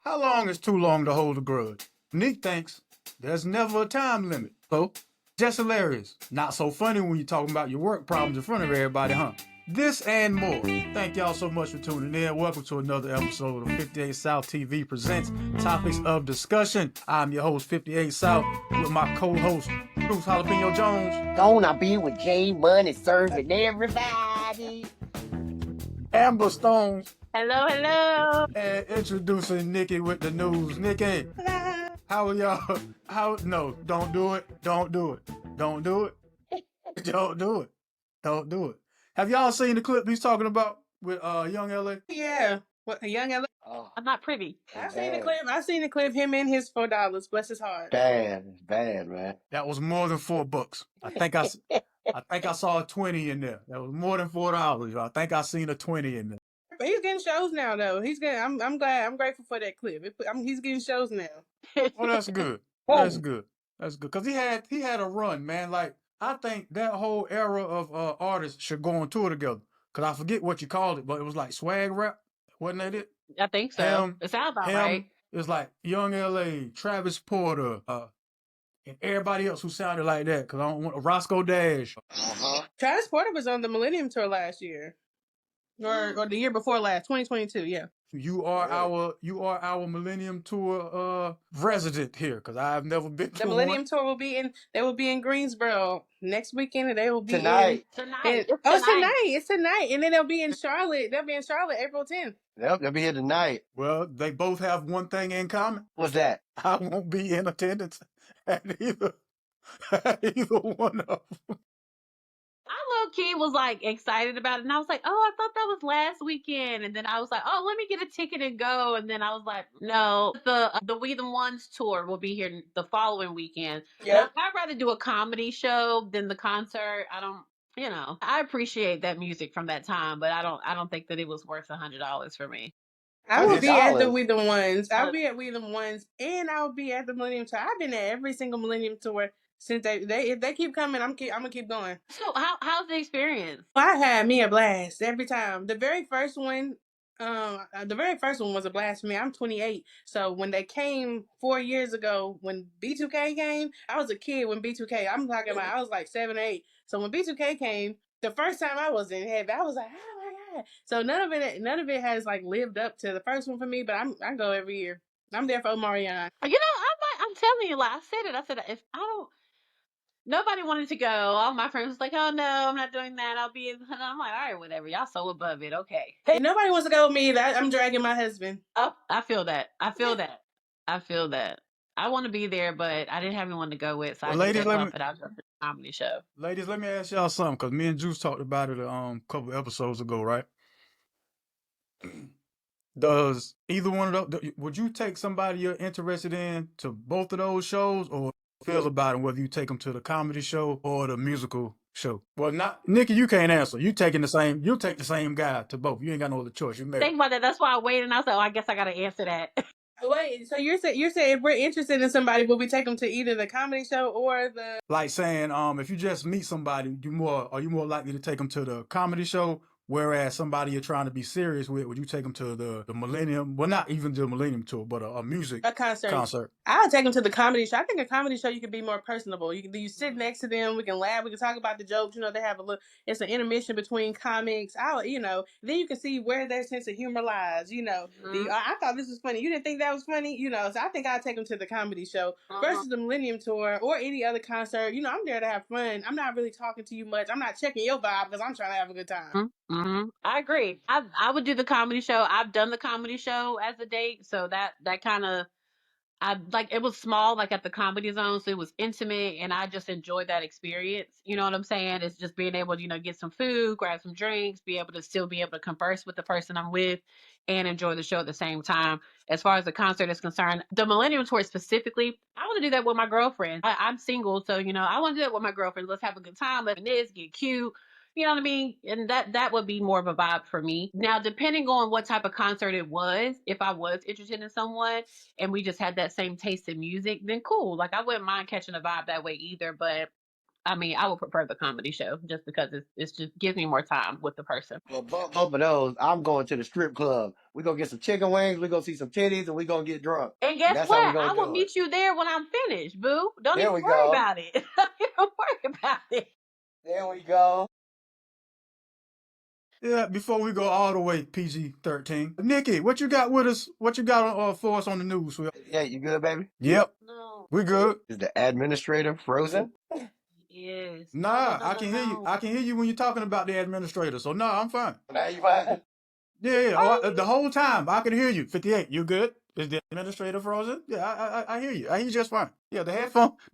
How long is too long to hold a grudge? Nick thinks there's never a time limit. So, just hilarious. Not so funny when you're talking about your work problems in front of everybody, huh? This and more. Thank y'all so much for tuning in. Welcome to another episode of 58 South TV presents Topics of Discussion. I'm your host, 58 South, with my co-host, Bruce Jalapeno Jones. Gonna be with J Money serving everybody. Amber Stones. Hello, hello. And introducing Nikki with the news. Nikki, how are y'all? No, don't do it. Don't do it. Don't do it. Don't do it. Don't do it. Have y'all seen the clip he's talking about with Young LA? Yeah. What, Young LA? Oh, I'm not privy. I've seen the clip. Him and his $4. Bless his heart. bad, man. That was more than $4. I think I saw a 20 in there. That was more than $4. I think I seen a 20 in there. But he's getting shows now, though. He's getting. I'm glad. I'm grateful for that clip. He's getting shows now. Well, that's good. That's good. That's good. Cause he had a run, man. Like I think that whole era of artists should go on tour together. Cause I forget what you called it, but it was like swag rap, wasn't that it? I think so. Him, it sounds about him. right. It was like Young LA, Travis Porter, and everybody else who sounded like that. Cause I don't want Roscoe Dash. Travis Porter was on the Millennium Tour last year, or the year before last, 2022. Yeah. You are our Millennium Tour resident here, because I've never been to The Millennium one. Tour will be in Greensboro next weekend, and they will be Tonight. Tonight. It's tonight, and then they'll be in Charlotte. They'll be in Charlotte April 10th. Yep, they'll be here tonight. Well, they both have one thing in common. What's that? I won't be in attendance at either one of them. I low key was like excited about it, and I was like, "Oh, I thought that was last weekend." And then I was like, "Oh, let me get a ticket and go." And then I was like, "No, the We the Ones tour will be here the following weekend." Yep. I'd rather do a comedy show than the concert. I don't. I appreciate that music from that time, but I don't think that it was worth $100 for me. I will be at the $100. We the Ones. I'll be at We the Ones, and I'll be at the Millennium Tour. I've been at every single Millennium Tour since if they keep coming, I'm gonna keep going. So how's the experience? I had me a blast every time. The very first one was a blast for me. I'm 28, so when they came 4 years ago, when B2K came, I was a kid when B2K. I'm talking about I was like 7, 8. So when B2K came, the first time I was in heaven, I was like, oh my god. So none of it has like lived up to the first one for me. But I go every year. I'm there for Omarion. I'm telling you, like I said, if I don't. Nobody wanted to go. All my friends was like, "Oh no, I'm not doing that. I'll be." And I'm like, "All right, whatever. Y'all so above it, okay." And nobody wants to go with me. I'm dragging my husband. Oh, I feel that. I feel that. I want to be there, but I didn't have anyone to go with, so Well, I ladies, just let said, me- "But I'll go to the comedy show." Ladies, let me ask y'all something, because me and Juice talked about it a couple episodes ago, right? Does either one of those, would you take somebody you're interested in to both of those shows, or feel about it whether you take them to the comedy show or the musical show? Well, not Nikki, you can't answer. You'll take the same guy to both. You ain't got no other choice. You married. Think about that. That's why I waited, and I said, "Oh, I guess I got to answer that." Wait, so you're saying if we're interested in somebody, will we take them to either the comedy show or the? Like saying, if you just meet somebody, are you more likely to take them to the comedy show? Whereas somebody you're trying to be serious with, would you take them to the Millennium? Well, not even the Millennium Tour, but a music concert. I'll take them to the comedy show. I think a comedy show you can be more personable. You sit next to them. We can laugh. We can talk about the jokes. They have it's an intermission between comics. Then you can see where their sense of humor lies. Mhm. I thought this was funny. You didn't think that was funny. So I think I'll take them to the comedy show versus the Millennium Tour or any other concert. I'm there to have fun. I'm not really talking to you much. I'm not checking your vibe because I'm trying to have a good time. I agree. I would do the comedy show. I've done the comedy show as a date, so that kind of it was small, like at the Comedy Zone, so it was intimate, and I just enjoyed that experience. You know what I'm saying? It's just being able to get some food, grab some drinks, be able to converse with the person I'm with, and enjoy the show at the same time. As far as the concert is concerned, the Millennium Tour specifically, I want to do that with my girlfriend. I'm single, so I want to do that with my girlfriend. Let's have a good time. Let's get cute. You know what I mean? And that would be more of a vibe for me. Now, depending on what type of concert it was, if I was interested in someone and we just had that same taste in music, then cool. Like I wouldn't mind catching a vibe that way either. But I mean, I would prefer the comedy show just because it's just gives me more time with the person. Well, both of those, I'm going to the strip club. We're going to get some chicken wings, we're going to see some titties, and we're going to get drunk. And guess That's how we're what? going I to will do it. meet you there when I'm finished, boo. Don't There even we worry go. about it. Don't even worry about it. There we go. Yeah, before we go all the way PG-13, Nikki, what you got with us? What you got for us on the news? Yeah, you good, baby? Yep, No. we good. Is the administrator frozen? Yes. Nah, No, I no, can hear you. no. I can hear you when you're talking about the administrator. So nah, I'm fine. Now you fine? Yeah. Oh, the whole time I can hear you. 58. You good? Is the administrator frozen? Yeah, I hear you. I hear you just fine. Yeah, the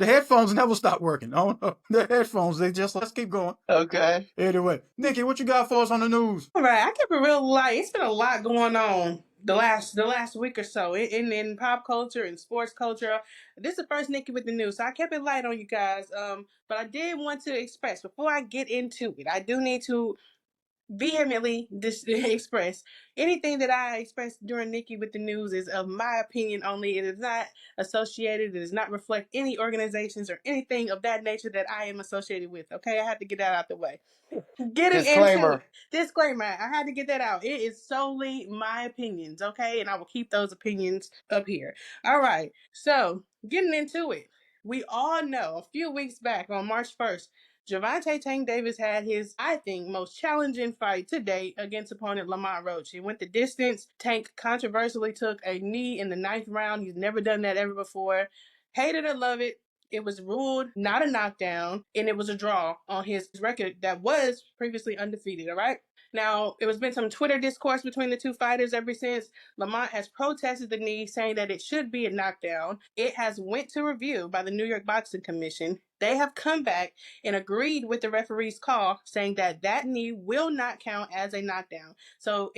headphones never stop working. Oh no, the headphones let's keep going. Okay. Anyway, Nikki, what you got for us on the news? All right, I kept it real light. It's been a lot going on the last week or so in pop culture and sports culture. This is the first Nikki with the news, so I kept it light on you guys. But I did want to express before I get into it, I do need to vehemently express anything that I expressed during Nikki with the news is of my opinion only. It is not associated. It does not reflect any organizations or anything of that nature that I am associated with. Okay, I have to get that out the way. Getting into it. Disclaimer. I had to get that out. It is solely my opinions, okay? And I will keep those opinions up here. All right. So, getting into it. We all know a few weeks back on March 1st, Gervonta Tank Davis had his, I think, most challenging fight to date against opponent Lamont Roach. He went the distance. Tank controversially took a knee in the 9th round. He's never done that ever before. Hate it or love it, it was ruled not a knockdown, and it was a draw on his record that was previously undefeated. All right. Now, it has been some Twitter discourse between the two fighters ever since. Lamont has protested the knee, saying that it should be a knockdown. It has went to review by the New York Boxing Commission. They have come back and agreed with the referee's call, saying that that knee will not count as a knockdown. So,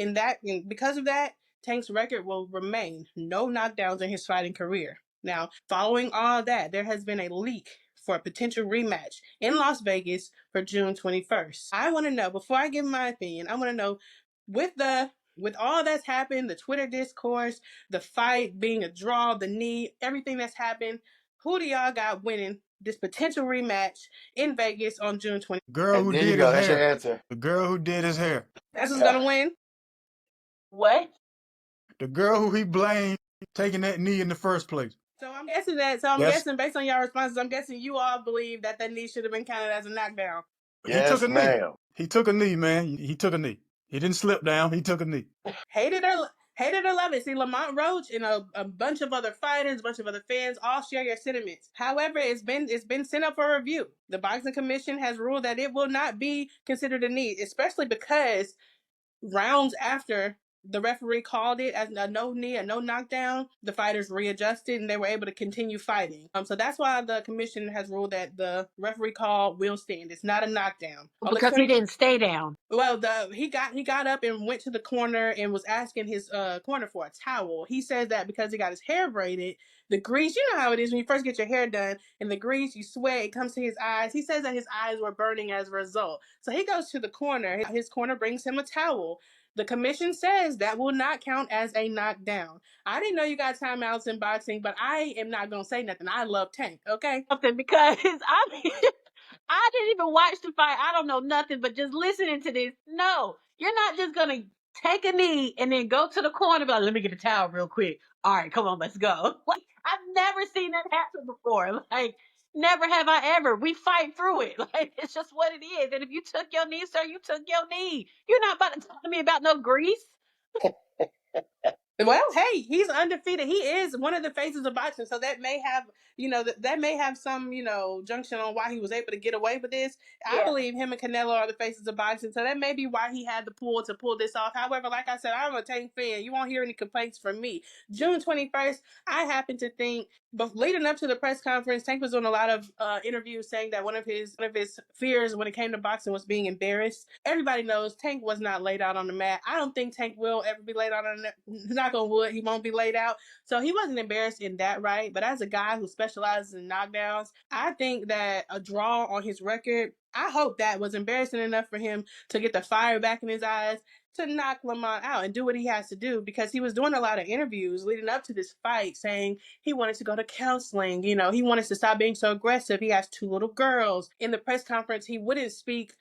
because of that, Tank's record will remain no knockdowns in his fighting career. Now, following all that, there has been a leak for a potential rematch in Las Vegas for June 21st. I want to know, before I give my opinion, I want to know with all that's happened, the Twitter discourse, the fight being a draw, the knee, everything that's happened, who do y'all got winning this potential rematch in Vegas on June 20th? Girl who There you did go. his That's your hair. answer. The girl who did his hair. That's who's gonna win. What? The girl who he blamed taking that knee in the first place. So I'm guessing that. So I'm Yes. guessing based on y'all responses, I'm guessing you all believe that knee should have been counted as a knockdown. He took Yes, a knee. ma'am. He took a knee, man. He took a knee. He didn't slip down. He took a knee. Hate it or love it. See, Lamont Roach and a bunch of other fighters, a bunch of other fans all share your sentiments. However, it's been sent up for review. The Boxing Commission has ruled that it will not be considered a knee, especially because rounds after the referee called it as a no knee, a no knockdown, the fighters readjusted and they were able to continue fighting. So that's why the commission has ruled that the referee call will stand. It's not a knockdown. Because he didn't stay down. Well, he got up and went to the corner and was asking his corner for a towel. He says that because he got his hair braided, the grease, you know how it is when you first get your hair done, and the grease, you sweat, it comes to his eyes. He says that his eyes were burning as a result. So he goes to the corner. His corner brings him a towel. The commission says that will not count as a knockdown. I didn't know you got timeouts in boxing, but I am not going to say nothing. I love Tank, okay? Something because I mean, I didn't even watch the fight. I don't know nothing, but just listening to this, no, you're not just gonna take a knee and then go to the corner. But let me get a towel real quick. All right, come on, let's go. Like I've never seen that happen before. Like never have I ever. We fight through it. Like it's just what it is. And if you took your knee, sir, you took your knee. You're not about to talk to me about no grease. Well, hey, he's undefeated. He is one of the faces of boxing, so that may have, that may have some, junction on why he was able to get away with this. Yeah. I believe him and Canelo are the faces of boxing, so that may be why he had the pull to pull this off. However, like I said, I'm a Tank fan. You won't hear any complaints from me. June 21st, I happen to think, but leading up to the press conference, Tank was doing a lot of interviews saying that one of his fears when it came to boxing was being embarrassed. Everybody knows Tank was not laid out on the mat. I don't think Tank will ever be laid out on the knock on wood. He won't be laid out. So he wasn't embarrassed in that right. But as a guy who specializes in knockdowns, I think that a draw on his record, I hope that was embarrassing enough for him to get the fire back in his eyes to knock Lamont out and do what he has to do, because he was doing a lot of interviews leading up to this fight saying he wanted to go to counseling. You know, he wanted to stop being so aggressive. He has 2 little girls. In the press conference, he wouldn't speak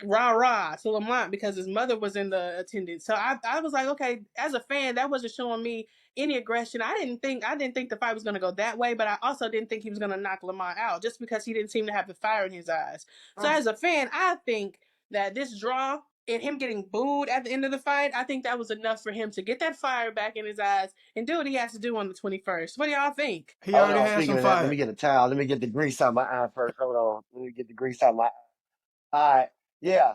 rah-rah to Lamont because his mother was in the attendance. So I was like, okay, as a fan, that wasn't showing me any aggression. I didn't think the fight was going to go that way, but I also didn't think he was going to knock Lamont out just because he didn't seem to have the fire in his eyes. So as a fan, I think that this draw and him getting booed at the end of the fight, I think that was enough for him to get that fire back in his eyes and do what he has to do on the 21st. What do y'all think? He Hold already on. had Speaking some of that, let fire. me get a towel. Let me get the grease out my eye first. Hold on. Let me get the grease out my eye. All right. Yeah.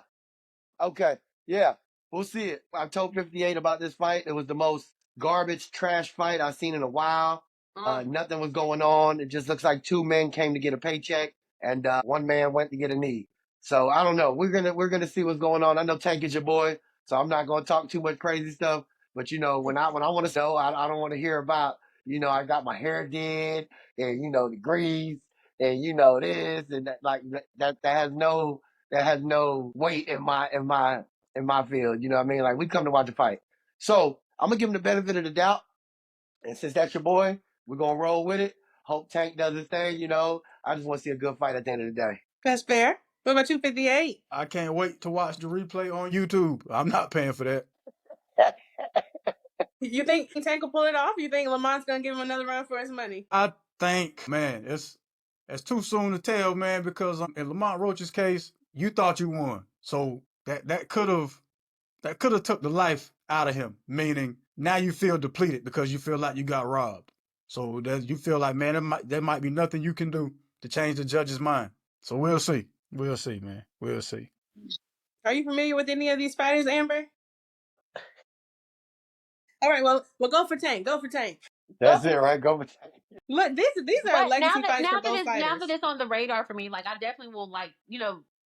Okay. Yeah. We'll see it. I told 58 about this fight. It was the most garbage, trash fight I've seen in a while. Nothing was going on. It just looks like 2 men came to get a paycheck, and 1 man went to get a knee. So I don't know. We're gonna see what's going on. I know Tank is your boy, so I'm not gonna talk too much crazy stuff. But you know, when I want to know, I don't want to hear about, I got my hair did, and the grease, and this and that. Like that has no weight in my field. You know what I mean? Like, we come to watch a fight. So I'm gonna give him the benefit of the doubt. And since that's your boy, we're gonna roll with it. Hope Tank does his thing. I just want to see a good fight at the end of the day. That's fair. What about you, 58? I can't wait to watch the replay on YouTube. I'm not paying for that. You think Tank will pull it off? You think Lamont's gonna give him another run for his money? I think, man, it's too soon to tell, man, because in Lamont Roach's case, you thought you won. So that could have took the life out of him, meaning now you feel depleted because you feel like you got robbed. So that you feel like, man, there might be nothing you can do to change the judge's mind. So we'll see. We'll see, man. We'll see. Are you familiar with any of these fighters, Amber? All right, well, go for Tank. Go for Tank. That's it, right? Go with Tank. Look, these are But legacy fights for both now fighters. that it's on the radar for me, like, I definitely will, like,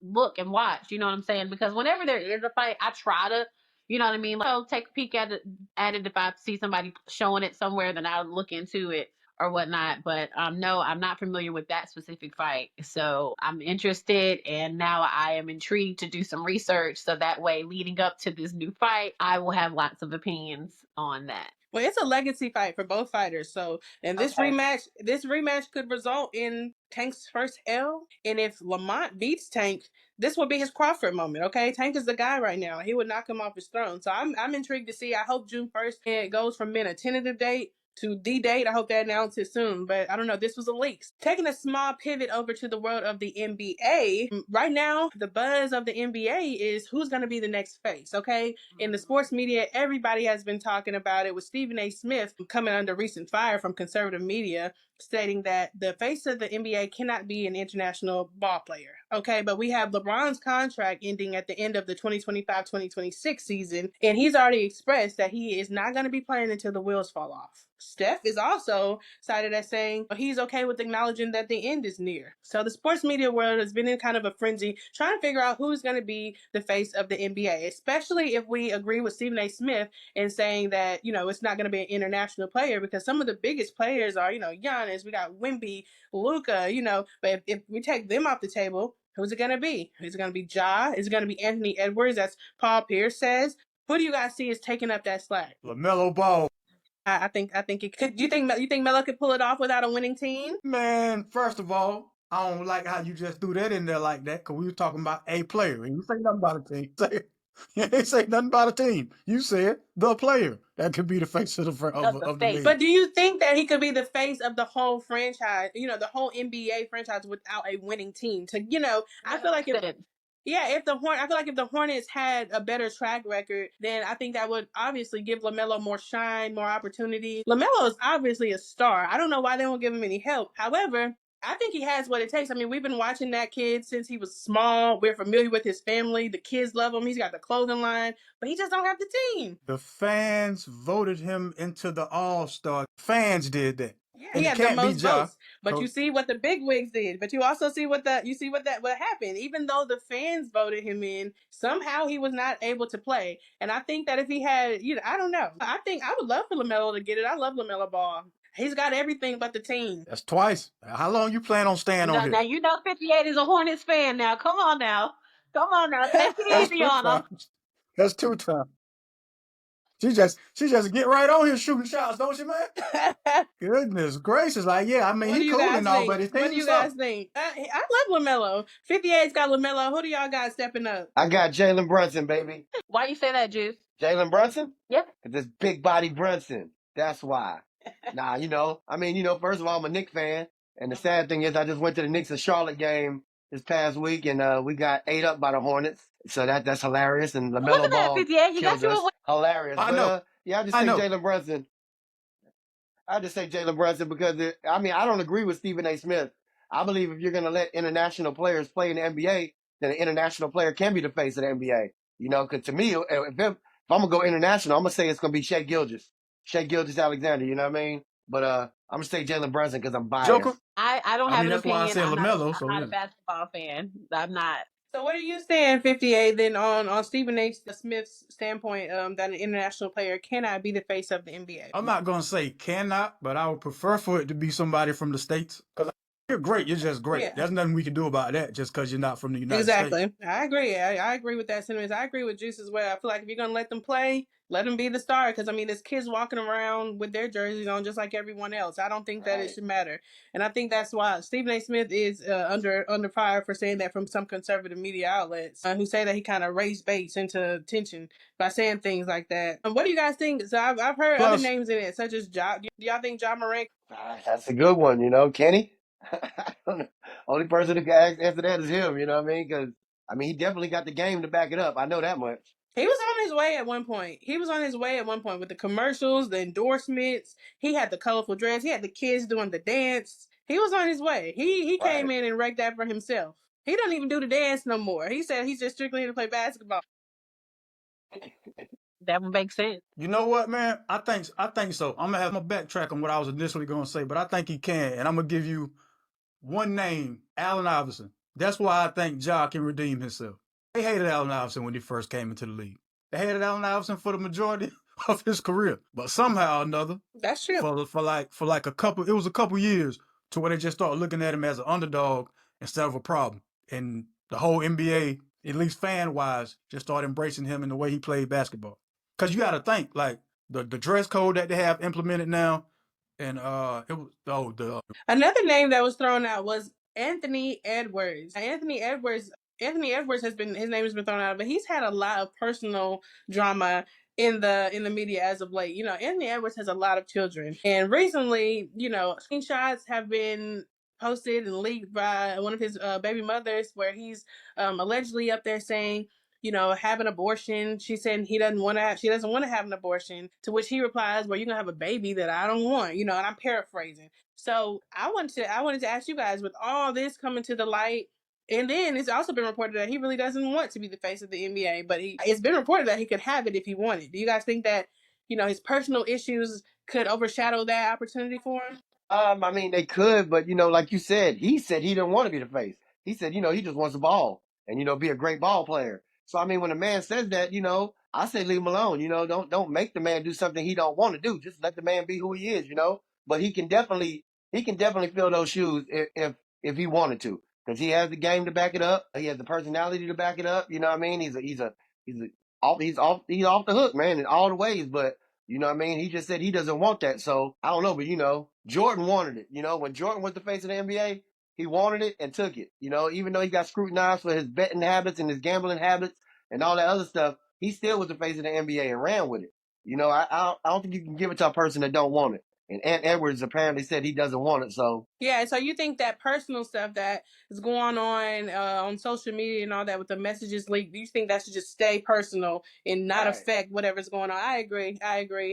look and watch. You know what I'm saying? Because whenever there is a fight, I try to, you know what I mean, like, take a peek at it. If I see somebody showing it somewhere, then I'll look into it or whatnot. But no, I'm not familiar with that specific fight, so I'm interested, and now I am intrigued to do some research, so that way, leading up to this new fight, I will have lots of opinions on that. Well, it's a legacy fight for both fighters. So, and this rematch could result in Tank's first L. And if Lamont beats Tank, this will be his Crawford moment. Okay, Tank is the guy right now. He would knock him off his throne. So I'm intrigued to see. I hope June 1st it goes from being a tentative date to the date. I hope they announce it soon, but I don't know. This was a leak. Taking a small pivot over to the world of the NBA. Right now, the buzz of the NBA is who's going to be the next face, okay? In the sports media, everybody has been talking about it, with Stephen A. Smith coming under recent fire from conservative media, stating that the face of the NBA cannot be an international ball player. Okay, but we have LeBron's contract ending at the end of the 2025-2026 season, and he's already expressed that he is not going to be playing until the wheels fall off. Steph is also cited as saying he's okay with acknowledging that the end is near. So the sports media world has been in kind of a frenzy trying to figure out who's going to be the face of the NBA, especially if we agree with Stephen A. Smith in saying that, it's not going to be an international player, because some of the biggest players are, Giannis, we got Wemby, Luka, but if we take them off the table, who's it going to be? Is it going to be Ja? Is it going to be Anthony Edwards, as Paul Pierce says? Who do you guys see is taking up that slack? LaMelo Ball. I think it could. You think Melo could pull it off without a winning team? Man, first of all, I don't like how you just threw that in there like that, because we were talking about a player, and you say nothing about a team. You ain't say nothing about a team. You said the player that could be the face of the league. But do you think that he could be the face of the whole franchise? The whole NBA franchise without a winning team? I feel like if the Hornets had a better track record, then I think that would obviously give LaMelo more shine, more opportunity. LaMelo is obviously a star. I don't know why they won't give him any help. However, I think he has what it takes. I mean, we've been watching that kid since he was small. We're familiar with his family. The kids love him. He's got the clothing line, but he just don't have the team. The fans voted him into the All-Star. Fans did that. Yeah, he had the most votes. But you see what the big wigs did. But you also see what happened. Even though the fans voted him in, somehow he was not able to play. And I think that if he had, I don't know. I think I would love for LaMelo to get it. I love LaMelo Ball. He's got everything but the team. That's twice. How long you plan on staying on here? Now 58 is a Hornets fan now. Come on now. Take it easy on him. That's 2 times. She just get right on here shooting shots, don't she, man? Goodness gracious. Like, yeah, I mean, What do he you cool guys and all, think? but his What do team you guys suck. think? I love LaMelo. 58's got LaMelo. Who do y'all got stepping up? I got Jalen Brunson, baby. Why you say that, Juice? Jalen Brunson? Yeah. Because it's big body Brunson. That's why. Nah, first of all, I'm a Knicks fan. And the sad thing is I just went to the Knicks and Charlotte game this past week and we got ate up by the Hornets. So that's hilarious. And Look at LaMelo that, Ball 58. He got killed you us. a win. Hilarious. I But know. yeah, I just I say know. Jalen Brunson. I just say Jalen Brunson because I don't agree with Stephen A. Smith. I believe if you're going to let international players play in the NBA, then an international player can be the face of the NBA. Because to me, if I'm gonna go international, I'm gonna say it's gonna be Shea Gilgis Alexander. You know what I mean? But I'm gonna say Jalen Brunson because I'm biased. Joker. I don't I have mean, an that's why I opinion. said I'm not. LaMelo. I'm So not a yeah. basketball fan. I'm not. So what are you saying, 58, then on Stephen A. Smith's standpoint, that an international player cannot be the face of the NBA? I'm not gonna say cannot, but I would prefer for it to be somebody from the States. Because you're great, you're just great. Yeah. There's nothing we can do about that just because you're not from the United Exactly. States. I agree. I agree with that sentiment. I agree with Juice as well. I feel like if you're gonna let them play, let them be the star. Because I mean, there's kids walking around with their jerseys on just like everyone else. I don't think that it should matter, and I think that's why Stephen A. Smith is under fire for saying that from some conservative media outlets who say that he kind of raised Bates into attention by saying things like that. What do you guys think? So I've heard other Plus, names in it, such as Ja. Do y'all think Ja Morant? That's a good one. Kenny. I don't know. Only person who can answer that is him. You know what I mean? Because he definitely got the game to back it up. I know that much. He was on his way at one point. He was on his way at one point with the commercials, the endorsements. He had the colorful dress. He had the kids doing the dance. He was on his way. He came in and wrecked that for himself. He doesn't even do the dance no more. He said he's just strictly here to play basketball. That would make sense. you know what, man? I think so. I'm gonna backtrack on what I was initially gonna say, but I think he can, and I'm gonna give you one name, Allen Iverson. That's why I think Ja can redeem himself. They hated Allen Iverson when he first came into the league. They hated Allen Iverson for the majority of his career, but somehow or another, That's true. for like a couple years to where they just started looking at him as an underdog instead of a problem, and the whole NBA, at least fan wise, just started embracing him in the way he played basketball. Because you got to think like the dress code that they have implemented now, and it was Another name that was thrown out was Anthony Edwards. Anthony Edwards his name has been thrown out, but he's had a lot of personal drama in the media as of late. Anthony Edwards has a lot of children, and recently, screenshots have been posted and leaked by one of his baby mothers where he's allegedly up there saying, have an abortion. She said she doesn't want to have an abortion, to which he replies, well, you're gonna have a baby that I don't want, and I'm paraphrasing. So I wanted to ask you guys, with all this coming to the light, and then it's also been reported that he really doesn't want to be the face of the NBA, but it's been reported that he could have it if he wanted. Do you guys think that, his personal issues could overshadow that opportunity for him? They could, but like you said, he said he didn't want to be the face. He said, he just wants the ball and be a great ball player. So when a man says that, I say leave him alone. Don't make the man do something he don't want to do. Just let the man be who he is. But he can definitely fill those shoes if he wanted to, because he has the game to back it up. He has the personality to back it up. You know what I mean? He's off the hook, man, in all the ways. But you know what I mean? He just said he doesn't want that. So I don't know, but Jordan wanted it. When Jordan was the face of the NBA, he wanted it and took it. Even though he got scrutinized for his betting habits and his gambling habits and all that other stuff, he still was the face of the NBA and ran with it. I don't think you can give it to a person that don't want it. And Ant Edwards apparently said he doesn't want it. So yeah, so you think that personal stuff that is going on social media and all that with the messages leaked, do you think that should just stay personal and not affect whatever's going on? I agree.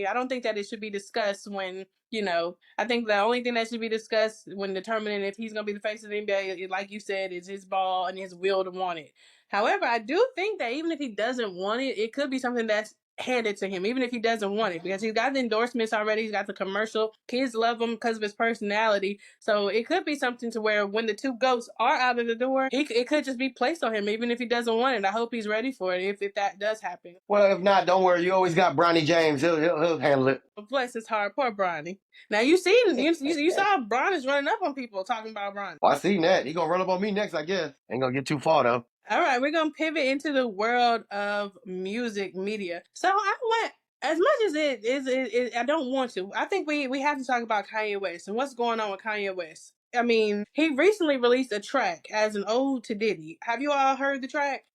I don't think that it should be discussed when, I think the only thing that should be discussed when determining if he's going to be the face of the NBA, like you said, is his ball and his will to want it. However, I do think that even if he doesn't want it, it could be something that's handed to him, even if he doesn't want it, because he's got the endorsements already. He's got the commercial. Kids love him because of his personality. So it could be something to where when the two goats are out of the door, it could just be placed on him, even if he doesn't want it. I hope he's ready for it if that does happen. well, if not, don't worry. You always got Bronny James. He'll handle it. But bless his heart, poor Bronny. Now you saw Bron is running up on people talking about Bronny. Well, I seen that. He gonna run up on me next, I guess. Ain't gonna get too far though. All right, we're gonna pivot into the world of music media. So I want, as much as I don't want to. I think we have to talk about Kanye West and what's going on with Kanye West. I mean, he recently released a track as an ode to Diddy. Have you all heard the track?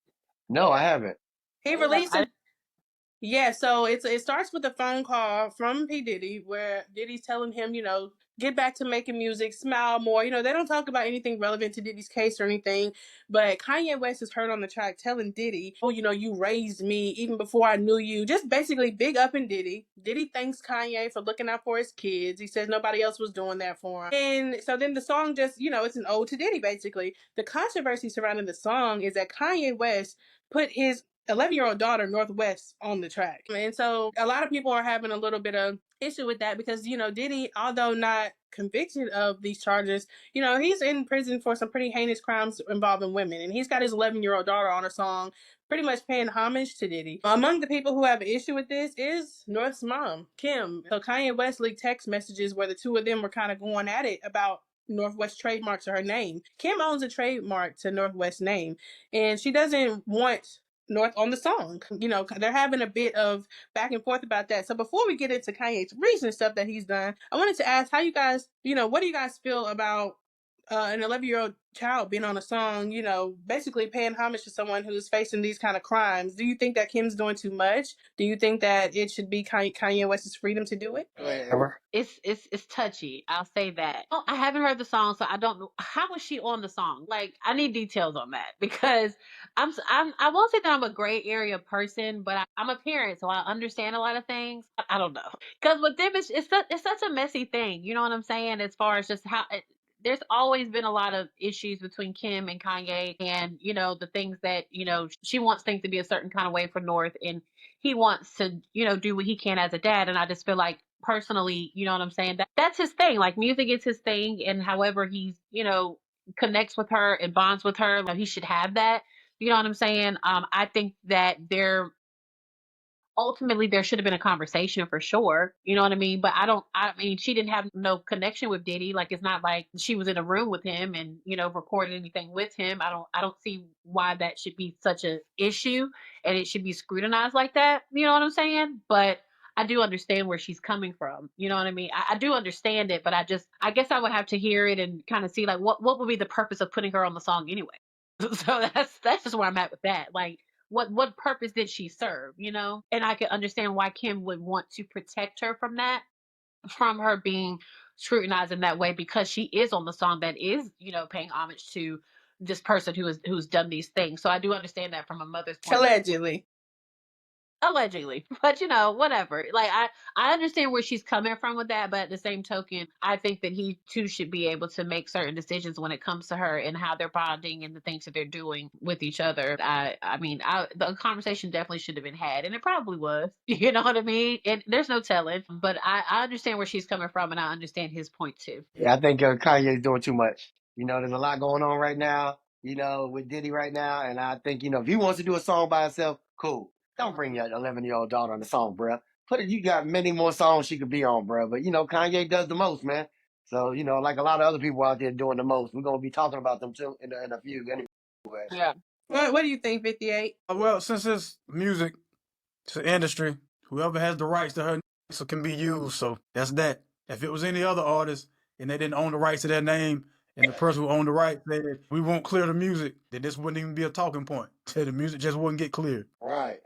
No, I haven't. He released a Yeah, so it starts with a phone call from P. Diddy where Diddy's telling him, get back to making music, smile more. They don't talk about anything relevant to Diddy's case or anything, but Kanye West is heard on the track telling Diddy, oh, you raised me even before I knew you. Just basically big up in Diddy. Diddy thanks Kanye for looking out for his kids. He says nobody else was doing that for him. And so then the song just, it's an ode to Diddy basically. The controversy surrounding the song is that Kanye West put his 11-year-old daughter Northwest on the track. And so a lot of people are having a little bit of issue with that because, Diddy, although not convicted of these charges, he's in prison for some pretty heinous crimes involving women. And he's got his 11-year-old daughter on a song pretty much paying homage to Diddy. Among the people who have an issue with this is North's mom, Kim. So Kanye West leaked text messages where the two of them were kind of going at it about Northwest trademark to her name. Kim owns a trademark to Northwest's name, and she doesn't want North on the song. They're having a bit of back and forth about that. So before we get into Kanye's recent stuff that he's done, I wanted to ask how you guys, what do you guys feel about an 11-year-old child being on a song, basically paying homage to someone who's facing these kind of crimes? Do you think that Kim's doing too much? Do you think that it should be Kanye West's freedom to do it? It's touchy. I'll say that. Oh, I haven't heard the song, so I don't know how was she on the song. Like, I need details on that because I won't say that I'm a gray area person, but I'm a parent, so I understand a lot of things. I don't know because with them, it's such a messy thing. You know what I'm saying? As far as just how there's always been a lot of issues between Kim and Kanye, and the things that she wants things to be a certain kind of way for North, and he wants to do what he can as a dad, and I just feel like personally, you know what I'm saying, that's his thing. Like, music is his thing, and however he's connects with her and bonds with her, he should have that. You know what I'm saying? I think that ultimately there should have been a conversation for sure. You know what I mean? But I mean, she didn't have no connection with Diddy. Like, it's not like she was in a room with him and, recorded anything with him. I don't see why that should be such a issue and it should be scrutinized like that. You know what I'm saying? But I do understand where she's coming from. You know what I mean? I do understand it, but I guess I would have to hear it and kind of see like what would be the purpose of putting her on the song anyway. So that's just where I'm at with that. Like, what purpose did she serve, and I could understand why Kim would want to protect her from that, from her being scrutinized in that way, because she is on the song that is paying homage to this person who's done these things. So I do understand that from a mother's point. Allegedly, but whatever. Like, I understand where she's coming from with that, but at the same token, I think that he too should be able to make certain decisions when it comes to her and how they're bonding and the things that they're doing with each other. I mean, the conversation definitely should have been had, and it probably was. You know what I mean? And there's no telling, but I understand where she's coming from, and I understand his point too. Yeah, I think Kanye's doing too much. There's a lot going on right now, with Diddy right now. And I think, if he wants to do a song by himself, cool. Don't bring your 11-year-old daughter on the song, bruh. You got many more songs she could be on, bruh. But, Kanye does the most, man. So, like a lot of other people out there doing the most. We're going to be talking about them too in a few anyway. Yeah. What do you think, 58? Well, since it's music, it's an industry. Whoever has the rights to her so can be used. So that's that. If it was any other artist and they didn't own the rights to their name, and the person who owned the rights said we won't clear the music, then this wouldn't even be a talking point. The music just wouldn't get cleared. Right.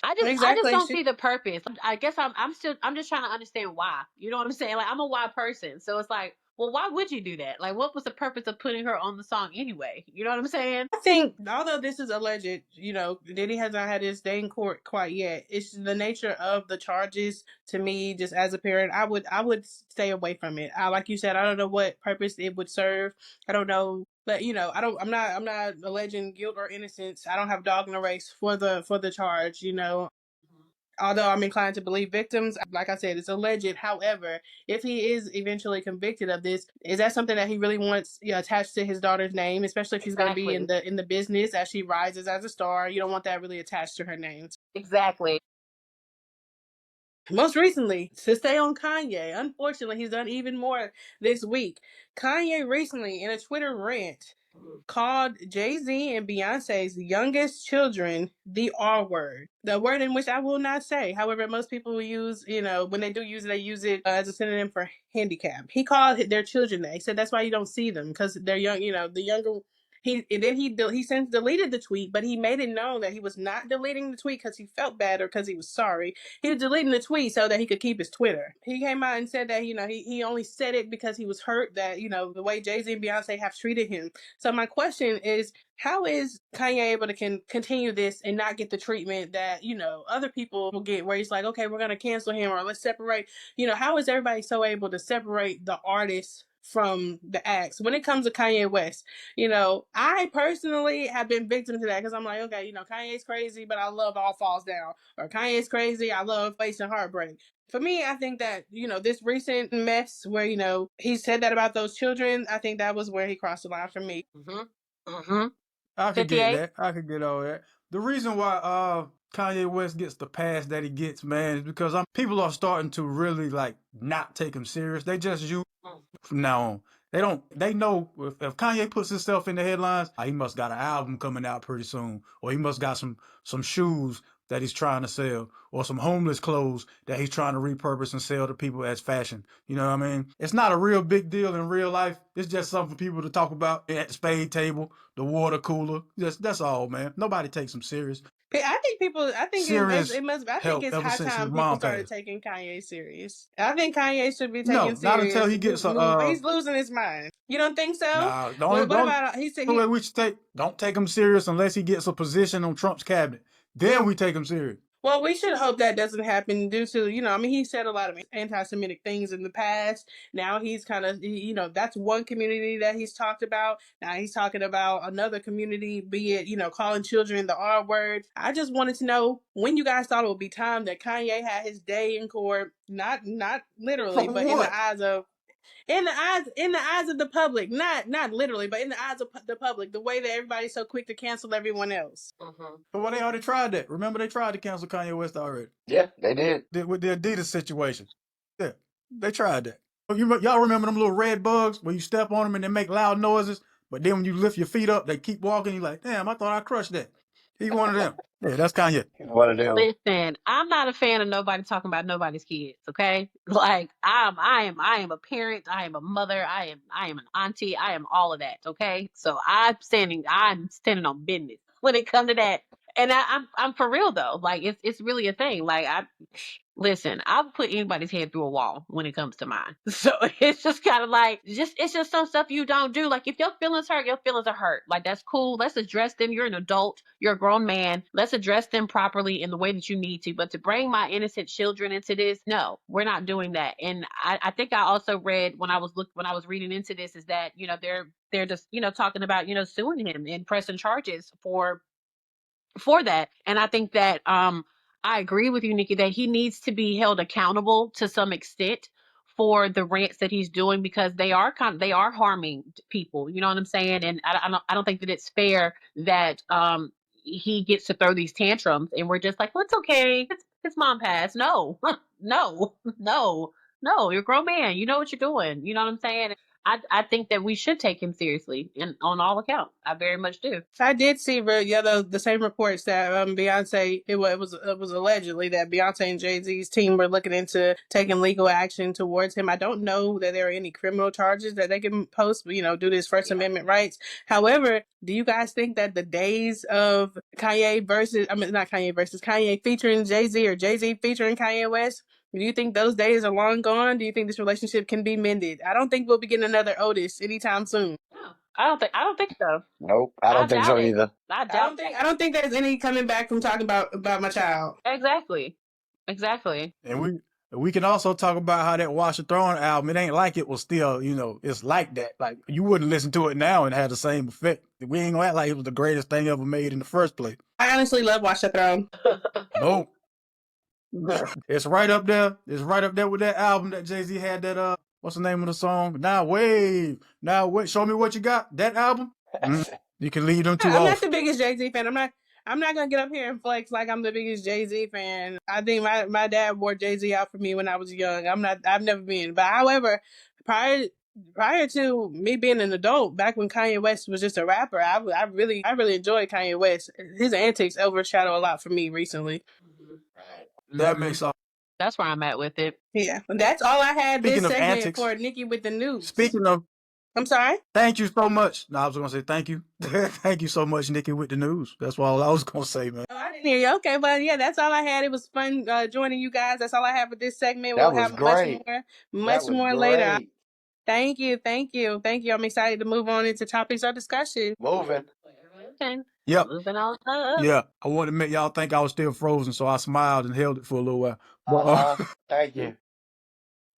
I just don't see the purpose. I guess I'm just trying to understand why. You know what I'm saying? Like, I'm a why person, so it's like, well, why would you do that? Like, what was the purpose of putting her on the song anyway? You know what I'm saying? I think, although this is alleged, Diddy has not had his day in court quite yet. It's the nature of the charges. To me, just as a parent, I would stay away from it. Like you said, I don't know what purpose it would serve. I don't know. But I'm not alleging guilt or innocence. I don't have dog in the race for the charge. Although I'm inclined to believe victims, like I said, it's alleged. However, if he is eventually convicted of this, is that something that he really wants attached to his daughter's name, especially if she's going to be in the business as she rises as a star? You don't want that really attached to her name. Exactly. Most recently, to stay on Kanye, unfortunately, he's done even more this week. Kanye recently, in a Twitter rant, called Jay-Z and Beyonce's youngest children the R word, the word in which I will not say. However, most people will use, when they do use it, they use it as a synonym for handicap. He called their children that. He said that's why you don't see them, because they're young, the younger. He since deleted the tweet, but he made it known that he was not deleting the tweet because he felt bad or because he was sorry. He was deleting the tweet so that he could keep his Twitter. He came out and said that he only said it because he was hurt that the way Jay-Z and Beyonce have treated him. So my question is, how is Kanye able to continue this and not get the treatment that other people will get, where he's like, okay, we're gonna cancel him or let's separate? How is everybody so able to separate the artist from the acts when it comes to Kanye West? I personally have been victim to that because I'm like, okay, Kanye's crazy, but I love All Falls Down, or Kanye's crazy, I love Facing Heartbreak. For me, I think that, this recent mess where, he said that about those children, I think that was where he crossed the line for me. I could get 58. that. I could get all that. The reason why Kanye West gets the pass that he gets, man, is because people are starting to really like not take him serious. They just use from now on. They know if Kanye puts himself in the headlines, he must got an album coming out pretty soon, or he must got some shoes that he's trying to sell, or some homeless clothes that he's trying to repurpose and sell to people as fashion. You know what I mean? It's not a real big deal in real life. It's just something for people to talk about at the spade table, the water cooler. That's all, man. Nobody takes him serious. I think Serious it must. I think help it's ever high since his time people mom started passed. taking Kanye serious. I think Kanye should be No, taken not serious. until he gets a. He's losing his mind. You don't think so? Nah, What about he said way we should don't take him serious unless he gets a position on Trump's cabinet. Then we take him serious. Well, we should hope that doesn't happen due to, he said a lot of anti-Semitic things in the past. Now he's kind of, that's one community that he's talked about. Now he's talking about another community, be it, calling children the R word. I just wanted to know when you guys thought it would be time that Kanye had his day in court, not literally, but in the eyes of the public, not literally, but in the eyes of the public, the way that everybody's so quick to cancel everyone else. But they already tried that. Remember, they tried to cancel Kanye West already. Yeah, they did. With the Adidas situation. Yeah, they tried that. Y'all remember them little red bugs where you step on them and they make loud noises, but then when you lift your feet up, they keep walking. You're like, damn, I thought I crushed that. He one of them. Yeah, that's Kanye. One of them. Listen, I'm not a fan of nobody talking about nobody's kids, okay? Like I am a parent, I am a mother, I am an auntie, I am all of that, okay? So I'm standing on business when it comes to that. And I'm for real though. Like it's really a thing. Like listen, I'll put anybody's head through a wall when it comes to mine. So it's just kind of like, it's just some stuff you don't do. Like if your feelings hurt, your feelings are hurt. Like that's cool. Let's address them. You're an adult. You're a grown man. Let's address them properly in the way that you need to. But to bring my innocent children into this, no, we're not doing that. And I think I also read when I was reading into this is that they're just talking about suing him and pressing charges for that. And I think that I agree with you, Nikki, that he needs to be held accountable to some extent for the rants that he's doing, because they are harming people. You know what I'm saying? And I don't think that it's fair that he gets to throw these tantrums and we're just like, well, it's okay. His mom passed. No, no, no, no. You're a grown man. You know what you're doing. You know what I'm saying? I think that we should take him seriously and on all accounts. I very much do. I did see the same reports that Beyonce, it was allegedly that Beyonce and Jay-Z's team were looking into taking legal action towards him. I don't know that there are any criminal charges that they can post, due to his First Amendment rights. However, do you guys think that the days of Kanye featuring Jay-Z or Jay-Z featuring Kanye West, do you think those days are long gone? Do you think this relationship can be mended? I don't think we'll be getting another Otis anytime soon. No, I don't think so. Nope, I don't think so either. I don't think there's any coming back from talking about my child. Exactly. And we can also talk about how that Watch the Throne album, it ain't like it was still, it's like that. Like you wouldn't listen to it now and have the same effect. We ain't gonna act like it was the greatest thing ever made in the first place. I honestly love Watch the Throne. Nope. It's right up there. It's right up there with that album that Jay-Z had that what's the name of the song? Now wait, show me what you got. That album? You can leave them two off. I'm not the biggest Jay-Z fan. I'm not gonna get up here and flex like I'm the biggest Jay-Z fan. I think my dad wore Jay-Z out for me when I was young. I've never been. But however, prior prior to me being an adult, back when Kanye West was just a rapper, I really enjoyed Kanye West. His antics overshadow a lot for me recently. That makes all. That's where I'm at with it. Yeah, that's all I had Speaking this of segment antics, for Nikki with the news. speaking of, I'm sorry. thank you so much. No, I was gonna say thank you, thank you so much, Nikki, with the news. That's all I was gonna say, man. Oh, I didn't hear you. Okay, but yeah, that's all I had. It was fun joining you guys. That's all I have for this segment. That We'll was have much great. more, That was later. great. Thank you, thank you, thank you. I'm excited to move on into topics or discussion. Moving. Yep. Moving on up. Yeah, I wanted to make y'all think I was still frozen, so I smiled and held it for a little while. But, Thank you.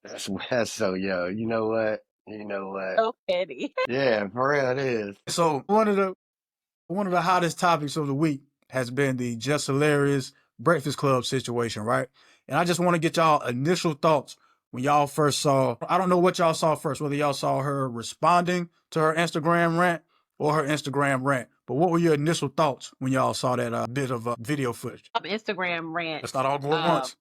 That's so yo. You know what? You know what? So petty. Yeah, for real it is. so one of the hottest topics of the week has been the Just Hilarious Breakfast Club situation, right? And I just want to get y'all initial thoughts when y'all first saw. I don't know what y'all saw first, whether y'all saw her responding to her Instagram rant or her Instagram rant. But what were your initial thoughts when y'all saw that bit of video footage? Instagram rant. Let's not all go at once.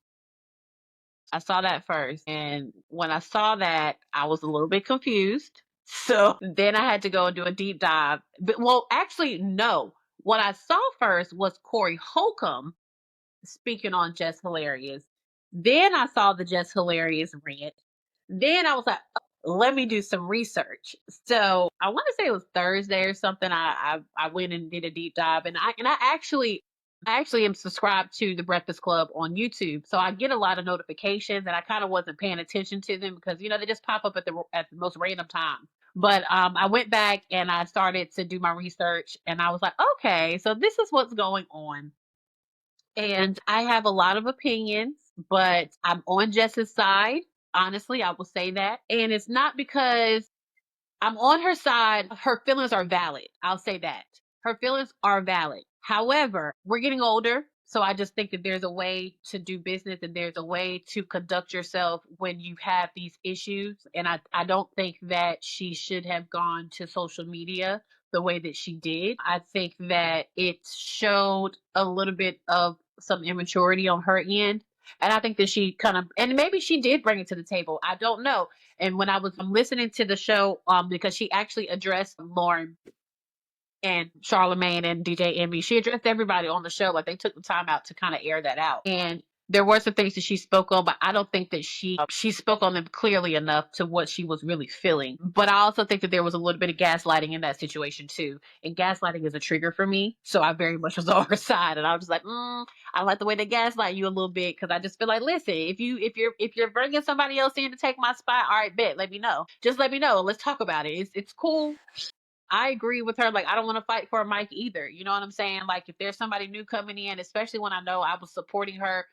I saw that first. And when I saw that, I was a little bit confused. So then I had to go and do a deep dive. But well, actually, no. What I saw first was Corey Holcomb speaking on Just Hilarious. Then I saw the Just Hilarious rant. Then I was like, oh, let me do some research. So I want to say it was Thursday or something. I went and did a deep dive, and I actually am subscribed to the Breakfast Club on YouTube, so I get a lot of notifications, and I kind of wasn't paying attention to them because they just pop up at the most random time. But I went back and I started to do my research, and I was like, okay, so this is what's going on. And I have a lot of opinions, but I'm on Jess's side. Honestly, I will say that. And it's not because I'm on her side. Her feelings are valid. I'll say that. Her feelings are valid. However, we're getting older. So I just think that there's a way to do business and there's a way to conduct yourself when you have these issues. And I don't think that she should have gone to social media the way that she did. I think that it showed a little bit of some immaturity on her end. And I think that she kind of, and maybe she did bring it to the table. I don't know. And when I was listening to the show, because she actually addressed Lauren and Charlemagne and DJ Envy, she addressed everybody on the show. Like they took the time out to kind of air that out. And there were some things that she spoke on, but I don't think that she spoke on them clearly enough to what she was really feeling. But I also think that there was a little bit of gaslighting in that situation too. And gaslighting is a trigger for me, so I very much was on her side. And I was just like, I like the way they gaslight you a little bit because I just feel like, listen, if you're bringing somebody else in to take my spot, all right, bet, let me know. Just let me know. Let's talk about it. It's cool. I agree with her. Like, I don't want to fight for a mic either. You know what I'm saying? Like, if there's somebody new coming in, especially when I know I was supporting her,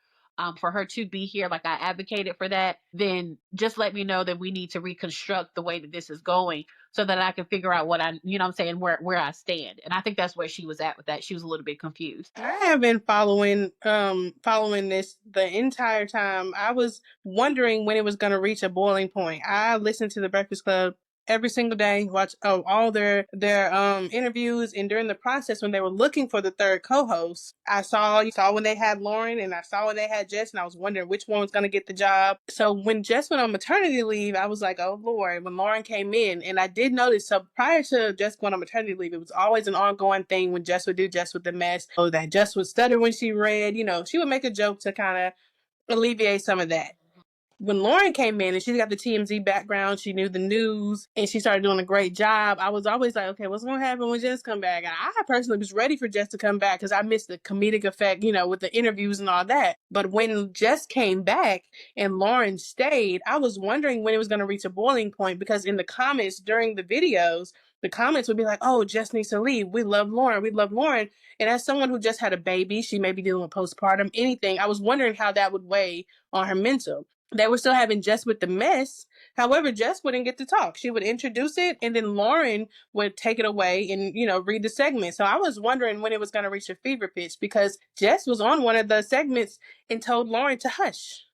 for her to be here, like I advocated for that, then just let me know that we need to reconstruct the way that this is going so that I can figure out what you know what I'm saying, where I stand. And I think that's where she was at with that. She was a little bit confused. I have been following this the entire time. I was wondering when it was going to reach a boiling point. I listened to the Breakfast Club every single day, watch all their interviews, and during the process when they were looking for the third co-host, I saw when they had Lauren and I saw when they had Jess, and I was wondering which one was going to get the job. So when Jess went on maternity leave, I was like, oh Lord. When Lauren came in, and I did notice, so prior to Jess going on maternity leave, it was always an ongoing thing when Jess would do Jess with the mess, or that Jess would stutter when she read. She would make a joke to kind of alleviate some of that. When Lauren came in and she got the TMZ background, she knew the news, and she started doing a great job, I was always like, okay, what's going to happen when Jess come back? And I personally was ready for Jess to come back because I missed the comedic effect, with the interviews and all that. But when Jess came back and Lauren stayed, I was wondering when it was going to reach a boiling point, because in the comments during the videos, the comments would be like, oh, Jess needs to leave. We love Lauren. We love Lauren. And as someone who just had a baby, she may be dealing with postpartum, anything, I was wondering how that would weigh on her mental. They were still having Jess with the mess. However, Jess wouldn't get to talk. She would introduce it, and then Lauren would take it away and, read the segment. So I was wondering when it was going to reach a fever pitch, because Jess was on one of the segments and told Lauren to hush.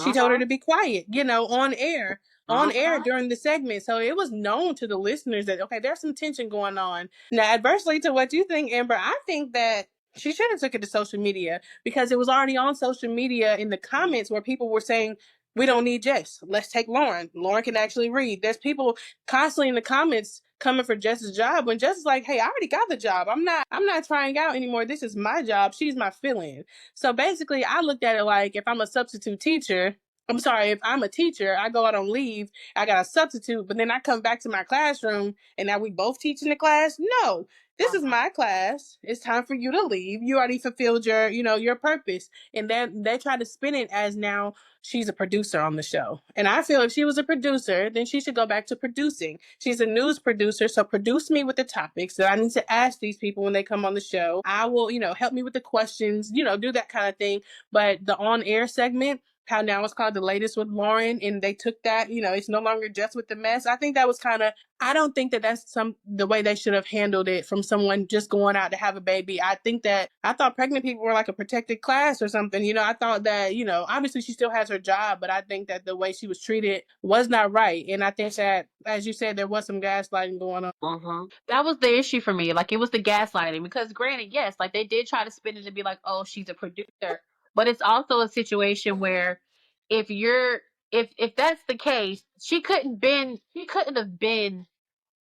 She told her to be quiet, on air. On air during the segment. So it was known to the listeners that, okay, there's some tension going on. Now, adversely to what you think, Amber, I think that she should have took it to social media, because it was already on social media in the comments where people were saying, We don't need Jess. Let's take Lauren. Lauren can actually read. There's people constantly in the comments coming for Jess's job when Jess is like, hey, I already got the job. I'm not trying out anymore. This is my job. She's my fill-in. So basically I looked at it like if I'm a substitute teacher, I'm sorry, if I'm a teacher, I go out on leave, I got a substitute, but then I come back to my classroom and now we both teach in the class. No, this is my class. It's time for you to leave. You already fulfilled your purpose. And then they try to spin it as now she's a producer on the show. And I feel if she was a producer, then she should go back to producing. She's a news producer, so produce me with the topics that I need to ask these people when they come on the show. I will, help me with the questions, do that kind of thing. But the on-air segment, how now it's called The Latest with Lauren, and they took that, it's no longer just with the mess. I think that was kind of, I don't think that that's the way they should have handled it from someone just going out to have a baby. I thought pregnant people were like a protected class or something. I thought that, obviously she still has her job, but I think that the way she was treated was not right. And I think that, as you said, there was some gaslighting going on. That was the issue for me. Like, it was the gaslighting because, granted, yes, like they did try to spin it to be like, oh, she's a producer, but it's also a situation where if you're if that's the case, she couldn't have been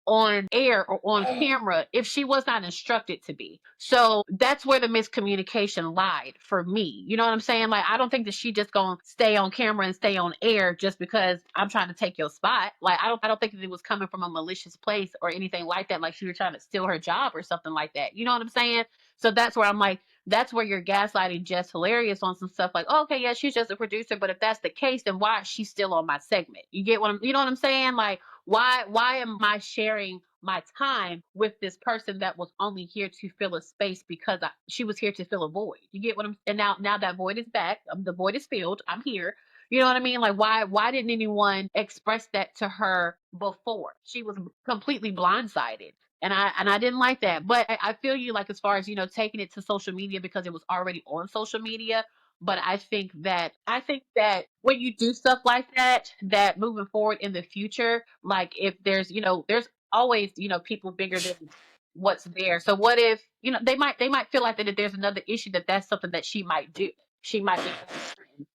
on air or on camera if she was not instructed to be. So that's where the miscommunication lied for me. You know what I'm saying? Like, I don't think that she just gonna stay on camera and stay on air just because I'm trying to take your spot. Like, I don't think that it was coming from a malicious place or anything like that. Like she was trying to steal her job or something like that. You know what I'm saying? So that's where I'm like, that's where you're gaslighting Jess Hilarious on some stuff like, oh, okay, yeah, she's just a producer, but if that's the case, then why is she still on my segment? You know what I'm saying? Like, why am I sharing my time with this person that was only here to fill a space because she was here to fill a void? You get what I'm, and now that void is back. The void is filled. I'm here. You know what I mean? Like, why didn't anyone express that to her before? She was completely blindsided. And I didn't like that. But I feel you, like, as far as, taking it to social media because it was already on social media. But I think that when you do stuff like that, that moving forward in the future, like if there's always, people bigger than what's there. So what if, they might feel like that if there's another issue, that's something that she might do. She might be,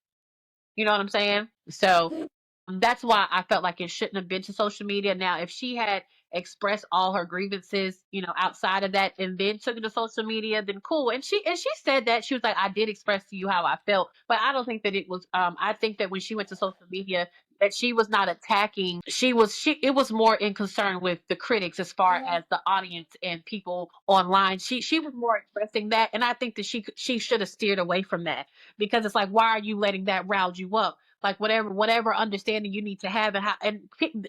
you know what I'm saying? So that's why I felt like it shouldn't have been to social media. Now, if she had expressed all her grievances, outside of that and then took it to social media, then cool. And she said that she was like, I did express to you how I felt, but I don't think that it was I think that when she went to social media that she was not attacking. It was more in concern with the critics as far as the audience and people online. She was more expressing that, and I think that she should have steered away from that because it's like, why are you letting that rouse you up? Like, whatever understanding you need to have,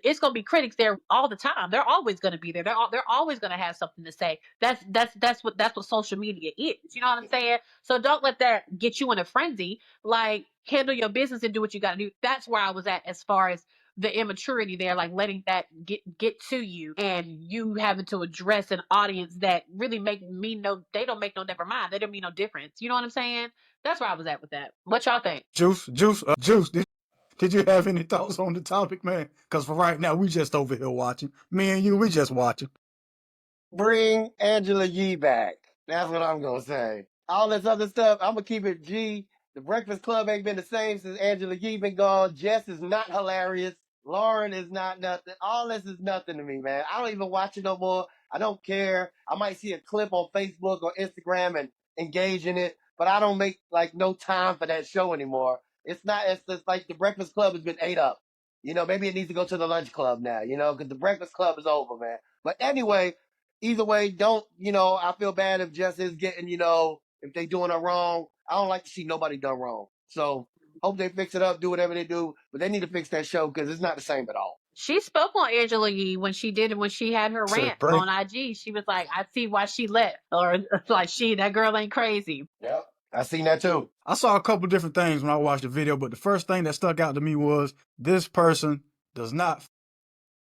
it's gonna be critics there all the time. They're always gonna be there. They're always gonna have something to say. That's what social media is. You know what I'm saying? So don't let that get you in a frenzy. Like, handle your business and do what you got to do. That's where I was at as far as the immaturity there, like letting that get to you and you having to address an audience that really they don't make no never mind. They don't mean no difference. You know what I'm saying? That's where I was at with that. What y'all think? Juice. Did you have any thoughts on the topic, man? Because for right now, we just over here watching. Me and you, we just watching. Bring Angela Yee back. That's what I'm gonna say. All this other stuff, I'm gonna keep it G. The Breakfast Club ain't been the same since Angela Yee been gone. Jess is not hilarious. Lauren is not nothing. All this is nothing to me, man. I don't even watch it no more. I don't care. I might see a clip on Facebook or Instagram and engage in it, but I don't make like no time for that show anymore. It's just like the Breakfast Club has been ate up. Maybe it needs to go to the lunch club now, because the Breakfast Club is over, man. But anyway, either way, I feel bad if Jess is getting, if they doing her wrong. I don't like to see nobody done wrong. So hope they fix it up, do whatever they do, but they need to fix that show because it's not the same at all. She spoke on Angela Yee when she had her rant on IG. She was like, I see why she left. Or like, that girl ain't crazy. Yep. I seen that too. I saw a couple different things when I watched the video, but the first thing that stuck out to me was this person does not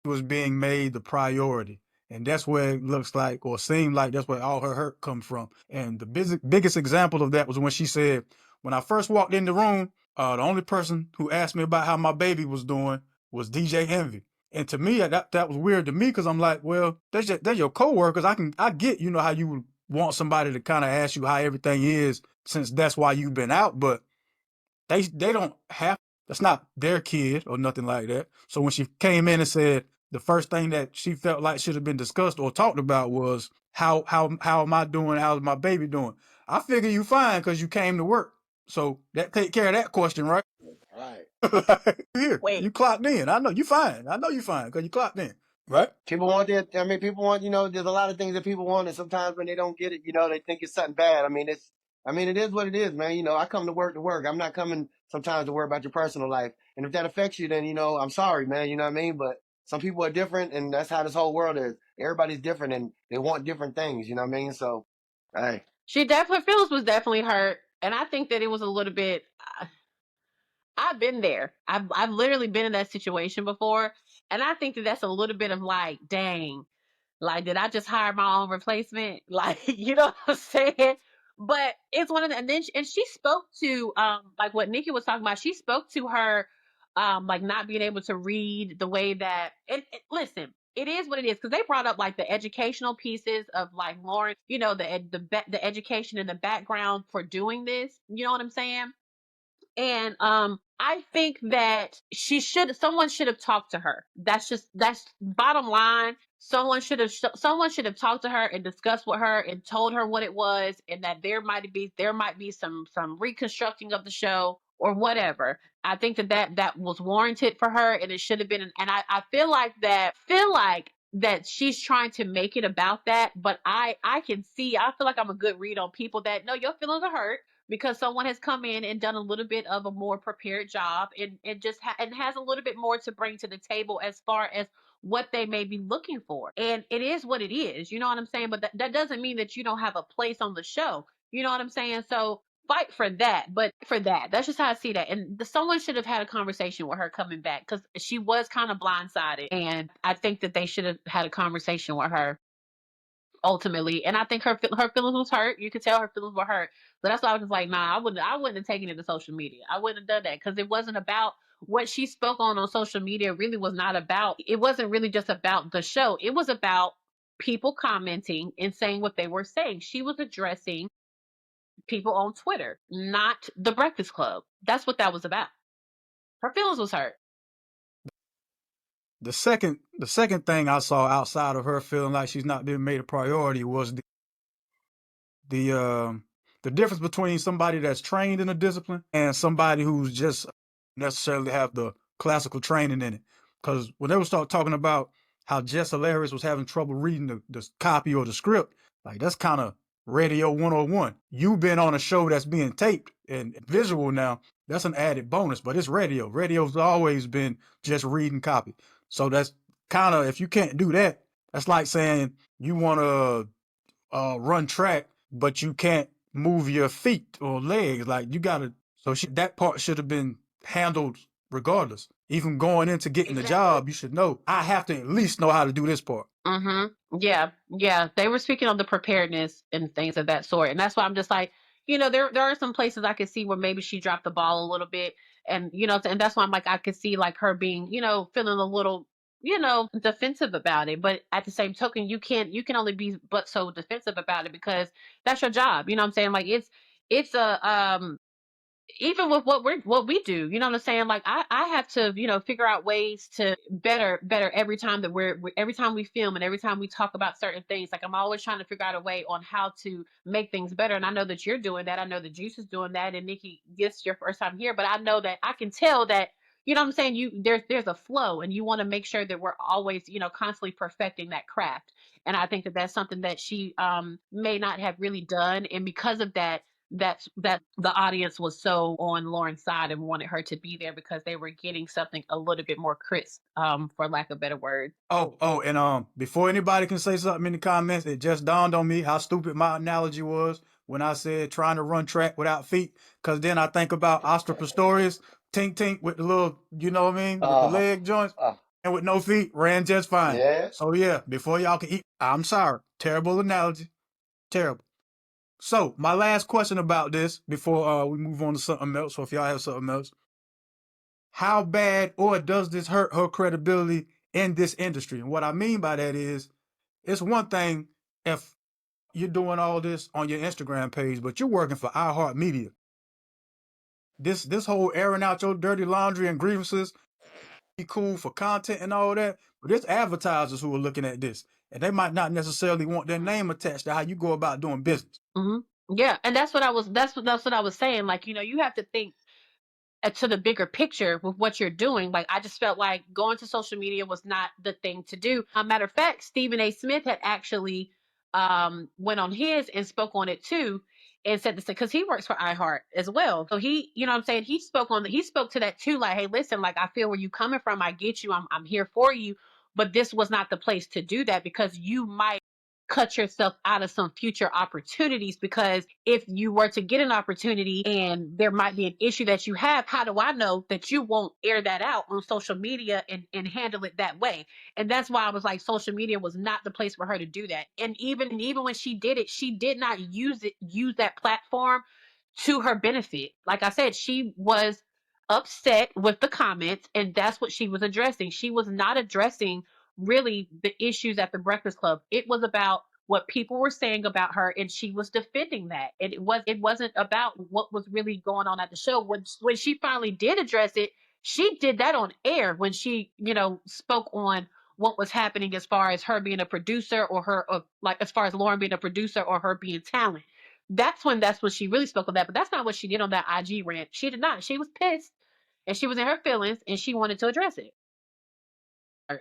was being made the priority. And that's where it looks like, or seemed like, that's where all her hurt comes from. And the biggest example of that was when she said, when I first walked in the room, the only person who asked me about how my baby was doing was DJ Envy. And to me, that was weird to me because I'm like, well, they're your coworkers. I get, how you would want somebody to kind of ask you how everything is since that's why you've been out, but they don't have That's not their kid or nothing like that. So when she came in and said the first thing that she felt like should have been discussed or talked about was how am I doing? How's my baby doing? I figure you fine because you came to work. So that take care of that question, right? Right. Here, Wait, you clocked in. I know you fine. I know you fine because you clocked in, right? People want that. I mean, people want, there's a lot of things that people want, and sometimes when they don't get it, they think it's something bad. I mean, it is what it is, man. I come to work to work. I'm not coming sometimes to worry about your personal life. And if that affects you, then, I'm sorry, man. You know what I mean? But some people are different, and that's how this whole world is. Everybody's different, and they want different things. You know what I mean? So, hey, her feelings was definitely hurt, and I think that it was a little bit. I've been there. I've literally been in that situation before, and I think that that's a little bit of like, dang, like did I just hire my own replacement? Like, you know what I'm saying? But it's one of the, and then and she spoke to like what Nikki was talking about. She spoke to her like not being able to read the way that. And listen, it is what it is because they brought up like the educational pieces of like Lauren, the education and the background for doing this. You know what I'm saying? And I think that someone should have talked to her. That's bottom line. Someone should have talked to her and discussed with her and told her what it was, and that there might be some reconstructing of the show or whatever. I think that was warranted for her, and it should have been. And I feel like that she's trying to make it about that, but I can see. I feel like I'm a good read on people that know your feelings are hurt because someone has come in and done a little bit of a more prepared job, and just and has a little bit more to bring to the table as far as what they may be looking for. And it is what it is. You know what I'm saying? But that doesn't mean that you don't have a place on the show. You know what I'm saying? So fight for that. But for that, that's just how I see that. And someone should have had a conversation with her coming back because she was kind of blindsided. And I think that they should have had a conversation with her ultimately. And I think her feelings was hurt. You could tell her feelings were hurt. So that's why I was just like, nah, I wouldn't have taken it to social media. I wouldn't have done that because it wasn't about what she spoke on social media. Really was not about. It wasn't really just about the show. It was about people commenting and saying what they were saying. She was addressing people on Twitter, not the Breakfast Club. That's what that was about. Her feelings was hurt. The second thing I saw outside of her feeling like she's not being made a priority was the the difference between somebody that's trained in a discipline and somebody who's just necessarily have the classical training in it. Because when they would start talking about how Jess Hilarious was having trouble reading the copy or the script, like that's kind of radio 101. You've been on a show that's being taped and visual now. That's an added bonus, but it's radio. Radio's always been just reading copy. So that's kind of, if you can't do that, that's like saying you want to run track, but you can't move your feet or legs. Like you gotta. So that part should have been handled regardless. Even going into getting the job, you should know. I have to at least know how to do this part. Yeah, yeah. They were speaking on the preparedness and things of that sort, and that's why I'm just like, there are some places I could see where maybe she dropped the ball a little bit, and and that's why I'm like, I could see like her being, feeling a little, defensive about it. But at the same token, you can only be but so defensive about it because that's your job. You know what I'm saying? Like it's a even with what we do, you know what I'm saying? Like I have to, figure out ways to better every time that every time we film and every time we talk about certain things. Like I'm always trying to figure out a way on how to make things better. And I know that you're doing that. I know that Juice is doing that. And Nikki, yes, your first time here, but I know that I can tell that, you know what I'm saying? There's a flow, and you want to make sure that we're always, constantly perfecting that craft. And I think that that's something that she may not have really done. And because of that, that the audience was so on Lauren's side and wanted her to be there because they were getting something a little bit more crisp, for lack of better words. And before anybody can say something in the comments, it just dawned on me how stupid my analogy was when I said trying to run track without feet. Cause then I think about Oscar Pistorius, tink tink with the little, you know what I mean, with the uh, leg joints, uh, and with no feet, ran just fine. yeah. So yeah, before y'all can eat, I'm sorry, terrible analogy, terrible. So my last question about this before we move on to something else, or if y'all have something else, how bad or does this hurt her credibility in this industry? And what I mean by that is, it's one thing if you're doing all this on your Instagram page, but you're working for iHeartMedia. this whole airing out your dirty laundry and grievances be cool for content and all that, but it's advertisers who are looking at this, and they might not necessarily want their name attached to how you go about doing business. Yeah, and that's what I was. That's what I was saying. Like, you have to think to the bigger picture with what you're doing. Like, I just felt like going to social media was not the thing to do. Matter of fact, Stephen A. Smith had actually went on his and spoke on it too, and said this because he works for iHeart as well. So he, what I'm saying, he spoke to that too. Like, hey, listen, like, I feel where you coming from. I get you. I'm here for you, but this was not the place to do that because you might cut yourself out of some future opportunities, because if you were to get an opportunity and there might be an issue that you have, how do I know that you won't air that out on social media and handle it that way? And that's why I was like, social media was not the place for her to do that. And even when she did it, she did not use that platform to her benefit. Like I said, she was upset with the comments, and that's what she was addressing. She was not addressing really the issues at the Breakfast Club. It was about what people were saying about her, and she was defending that. And it wasn't about what was really going on at the show. When she finally did address it, she did that on air when she, spoke on what was happening as far as her being a producer, or like as far as Lauren being a producer or her being talent. That's when she really spoke on that. But that's not what she did on that IG rant. She did not. She was pissed and she was in her feelings and she wanted to address it.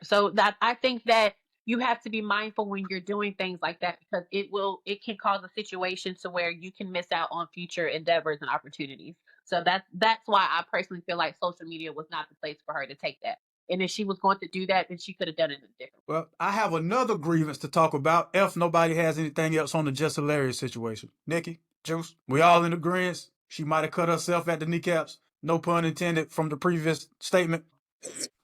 So that I think that you have to be mindful when you're doing things like that, because it can cause a situation to where you can miss out on future endeavors and opportunities. So that's why I personally feel like social media was not the place for her to take that. And if she was going to do that, then she could have done it in a different way. Well, I have another grievance to talk about if nobody has anything else on the Just Hilarious situation. Nikki, Juice, we all in agreement. She might have cut herself at the kneecaps. No pun intended from the previous statement.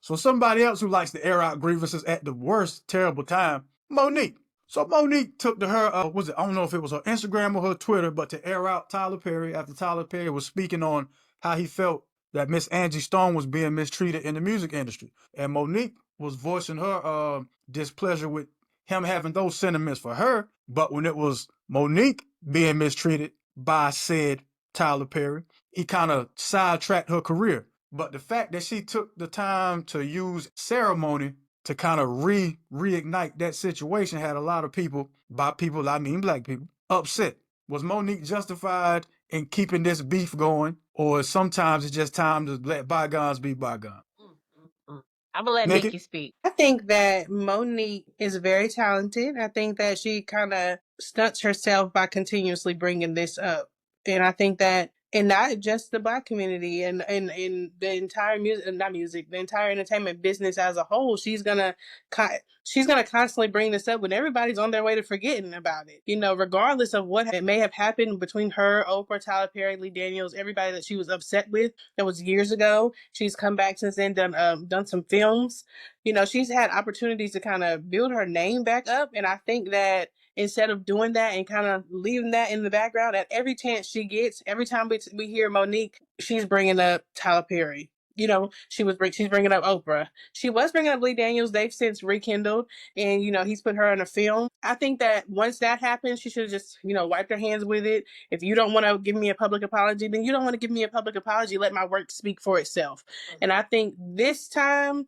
So somebody else who likes to air out grievances at the worst terrible time, Monique. So Monique took to her, I don't know if it was her Instagram or her Twitter, but to air out Tyler Perry after Tyler Perry was speaking on how he felt that Miss Angie Stone was being mistreated in the music industry. And Monique was voicing her displeasure with him having those sentiments for her. But when it was Monique being mistreated by said Tyler Perry, he kind of sidetracked her career. But the fact that she took the time to use ceremony to kind of reignite that situation had a lot of people, by people I mean black people, upset. Was Monique justified in keeping this beef going, or sometimes it's just time to let bygones be bygones? I'm gonna let Nikki speak. I think that Monique is very talented. I think that she kind of stunts herself by continuously bringing this up. And I think that, and not just the black community and in the entire the entire entertainment business as a whole, she's gonna constantly bring this up when everybody's on their way to forgetting about it. Regardless of what it may have happened between her, Oprah, Tyler Perry, Lee Daniels, everybody that she was upset with, that was years ago. She's come back since then, done some films. She's had opportunities to kind of build her name back up, and I think that instead of doing that and kind of leaving that in the background, at every chance she gets, every time we hear Monique, she's bringing up Tyler Perry. She's bringing up Oprah. She was bringing up Lee Daniels. They've since rekindled, and he's put her in a film. I think that once that happens, she should have just wiped her hands with it. If you don't want to give me a public apology, then you don't want to give me a public apology. Let my work speak for itself. And I think this time,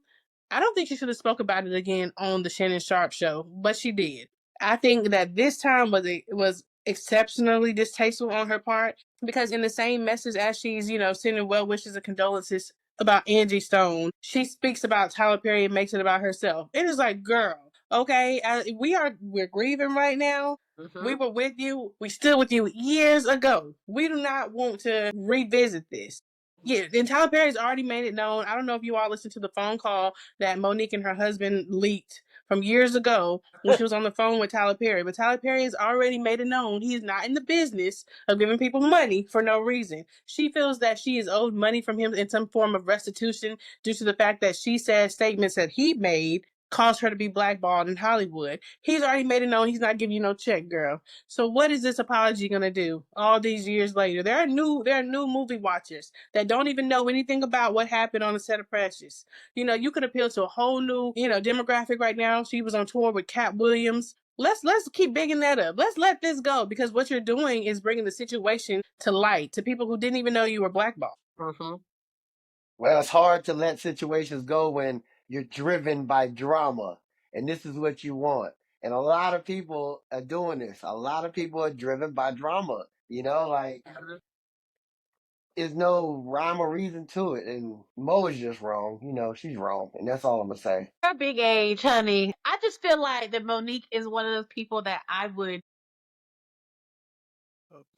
I don't think she should have spoke about it again on the Shannon Sharp show, but she did. I think that this time was exceptionally distasteful on her part, because in the same message as she's, sending well wishes and condolences about Angie Stone, she speaks about Tyler Perry and makes it about herself. It is like, girl, okay, we're grieving right now. Mm-hmm. We were with you. We stood with you years ago. We do not want to revisit this. Yeah, and Tyler Perry's already made it known. I don't know if you all listened to the phone call that Monique and her husband leaked from years ago when she was on the phone with Tyler Perry. But Tyler Perry has already made it known he's not in the business of giving people money for no reason. She feels that she is owed money from him in some form of restitution due to the fact that she said statements that he made caused her to be blackballed in Hollywood. He's already made it known he's not giving you no check, girl. So what is this apology gonna do all these years later? There are new movie watchers that don't even know anything about what happened on the set of Precious. You could appeal to a whole new, demographic right now. She was on tour with Cat Williams. Let's keep bigging that up. Let's let this go, because what you're doing is bringing the situation to light to people who didn't even know you were blackballed. Mm-hmm. Well, it's hard to let situations go when you're driven by drama and this is what you want. And a lot of people are doing this. A lot of people are driven by drama. Like there's no rhyme or reason to it. And Mo is just wrong. She's wrong. And that's all I'm gonna say. Her big age, honey. I just feel like that Monique is one of those people that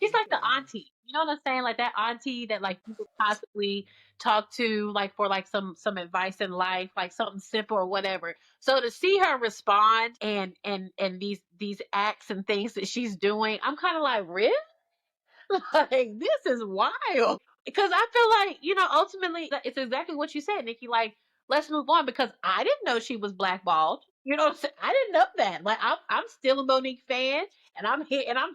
she's like the auntie. You know what I'm saying? Like that auntie that like you could possibly talk to like for like some advice in life, like something simple or whatever. So to see her respond and these acts and things that she's doing, I'm kind of like, really? Like this is wild. Because I feel like, ultimately it's exactly what you said, Nikki. Like, let's move on because I didn't know she was blackballed. You know what I'm saying? I didn't know that. Like I'm still a Monique fan and I'm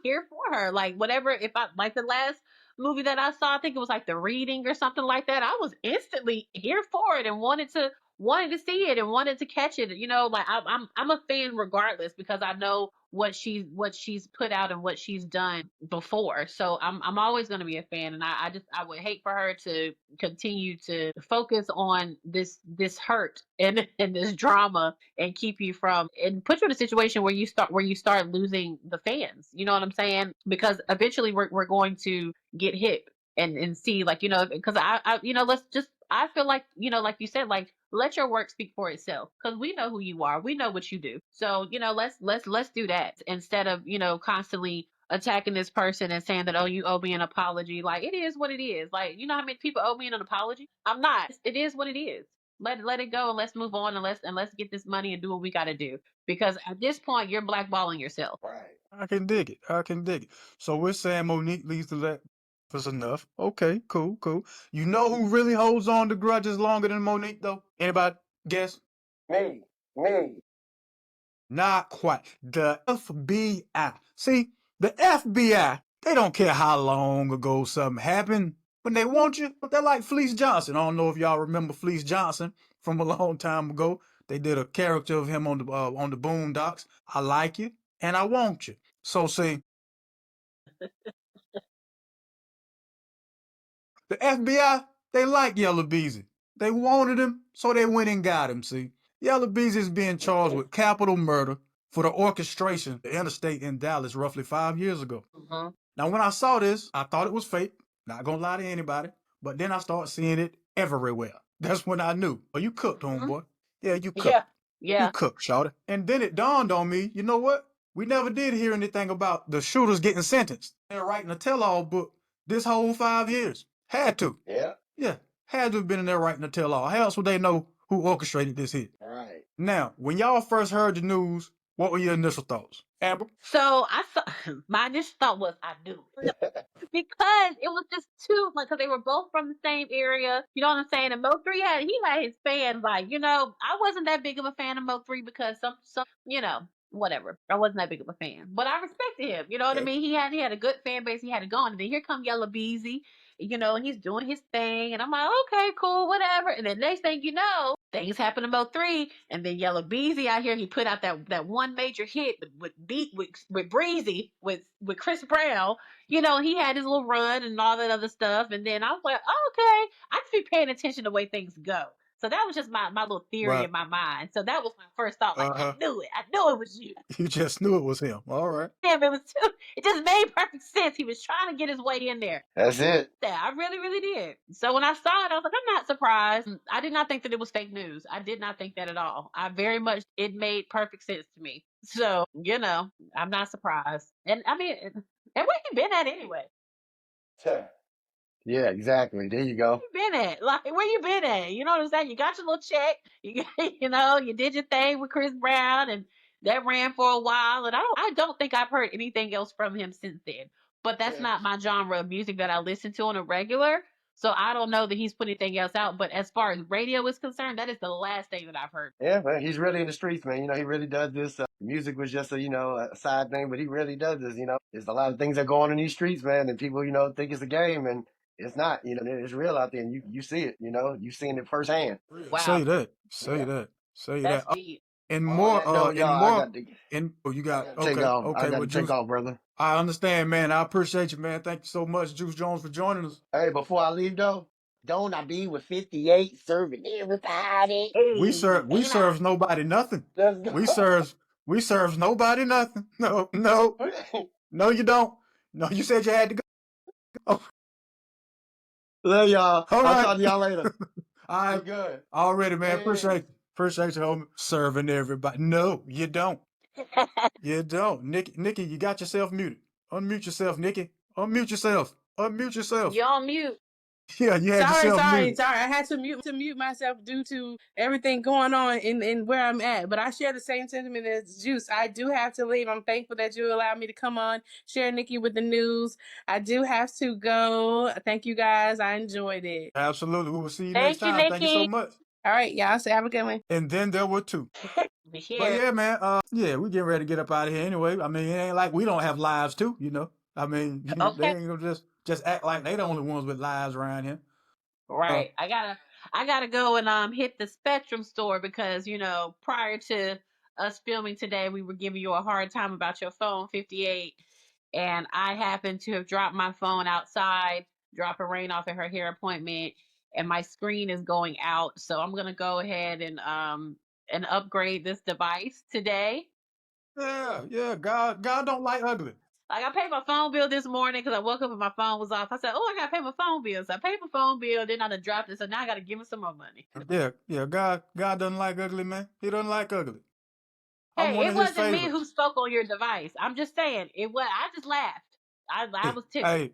here for her. Like whatever if I like the last movie that I saw, I think it was like The Reading or something like that. I was instantly here for it and wanted to see it and wanted to catch it. Like I'm a fan regardless because I know what she's put out and what she's done before. So I'm always going to be a fan, and I would hate for her to continue to focus on this hurt and this drama and keep you from and put you in a situation where you start losing the fans. You know what I'm saying? Because eventually we're going to get hit and see like because I let's just I feel like like you said like let your work speak for itself because we know who you are, we know what you do. So let's do that instead of constantly attacking this person and saying that, oh, you owe me an apology. Like it is what it is. Like how many people owe me an apology? I'm not. It is what it is. Let it go and let's move on and let's get this money and do what we got to do because at this point you're blackballing yourself. Right. I can dig it. I can dig it. So we're saying Monique leads to that was enough. Okay, cool, cool. You know who really holds on to grudges longer than Monique though? Anybody guess? Me. Me. Not quite. The FBI. See, the FBI, they don't care how long ago something happened. When they want you, they're like Fleece Johnson. I don't know if y'all remember Fleece Johnson from a long time ago. They did a character of him on the Boondocks. I like you and I want you. So see, the FBI, they like Yellow Beezy. They wanted him, so they went and got him, see. Yellow Beezy is being charged with capital murder for the orchestration of the interstate in Dallas roughly 5 years ago. Mm-hmm. Now, when I saw this, I thought it was fake. Not gonna lie to anybody. But then I started seeing it everywhere. That's when I knew. Oh, you cooked, homeboy. Yeah, you cooked. Yeah. You Yeah. cooked, shawty. And then it dawned on me, you know what? We never did hear anything about the shooters getting sentenced. They're writing a tell-all book this whole 5 years. Had to. Yeah. Yeah, had to have been in there writing a tell-all. How else would they know who orchestrated this hit? Right. Now, when y'all first heard the news, what were your initial thoughts? Amber? So I saw my initial thought was I knew because it was just too like because they were both from the same area. You know what I'm saying? And Mo3 he had his fans like I wasn't that big of a fan of Mo3 because some whatever I wasn't that big of a fan, but I respected him. You know what I Okay. mean? He had a good fan base. He had it going. And then here come Yellow Beezy. And he's doing his thing, and I'm like, okay, cool, whatever. And then next thing you know, things happen to Mo3, and then Yellow Beezy out here, he put out that one major hit with Breezy with Chris Brown. He had his little run and all that other stuff, and then I was like, oh, okay, I just be paying attention to the way things go. So that was just my little theory Right. in my mind. So that was my first thought. Like Uh-huh. I knew it was you. You just knew it was him. All right. Damn, it just made perfect sense. He was trying to get his way in there. That's it. Yeah, I really, really did. So when I saw it, I was like, I'm not surprised. I did not think that it was fake news. I did not think that at all. It made perfect sense to me. So, I'm not surprised. And I mean, and where you been at anyway? Yeah, exactly. There you go. Where you been at? Like, where you been at? You know what I'm saying? You got your little check. You did your thing with Chris Brown and that ran for a while. And I don't think I've heard anything else from him since then. But that's not my genre of music that I listen to on a regular. So I don't know that he's put anything else out. But as far as radio is concerned, that is the last thing that I've heard. Yeah, man, he's really in the streets, man. He really does this. Music was just a side thing, but he really does this. There's a lot of things that go on in these streets, man, and people, think it's a game, and it's not. It's real out there, and you see it. You've seen it firsthand. Wow. Say that. Say Yeah. that. Say That's that. deep. And On more, that note, and y'all, more, I got to you got, take okay, off. okay, I got well, to take Juice, off, brother. I understand, man. I appreciate you, man. Thank you so much, Juice Jones, for joining us. Hey, before I leave though, Don't I be with 58 serving everybody? We Hey, serve we ain't I? serves nobody nothing. Let's We go. serves we serves nobody nothing. No, no, no, you don't. No, you said you had to go. Oh, Love y'all. all I'll right. talk to y'all later. All Be right. good. Already, man. Peace. Appreciate you, homie. Serving everybody. No, you don't. You don't. Nikki, you got yourself muted. Unmute yourself, Nikki. Unmute yourself. Unmute yourself. You're on mute. Yeah, you had Sorry, yourself sorry, muted. sorry. I had to mute myself due to everything going on in where I'm at. But I share the same sentiment as Juice. I do have to leave. I'm thankful that you allowed me to come on, share Nikki with the news. I do have to go. Thank you guys. I enjoyed it. Absolutely. We will see you next Thank you, time. Thank you so Nikki. much. All right, y'all. So have a good one. And then there were two. We But here. yeah, man. Yeah, we getting ready to get up out of here anyway. I mean, it ain't like we don't have lives too, you know. I mean, they Okay. ain't gonna just act like they the only ones with lives around here. Right. I gotta go and hit the Spectrum store because, prior to us filming today, we were giving you a hard time about your phone 58. And I happened to have dropped my phone outside, dropping rain off at her hair appointment, and my screen is going out. So I'm gonna go ahead and upgrade this device today. Yeah. God don't like ugly. Like I paid my phone bill this morning because I woke up and my phone was off. I said, "Oh, I gotta pay my phone bill." So I paid my phone bill. Then I done dropped it. So now I gotta give him some more money. Yeah. God doesn't like ugly, man. He doesn't like ugly. I'm Hey, one it of his wasn't me who favorites. spoke on your device. I'm just saying it was. I just laughed. I was tickled. Hey,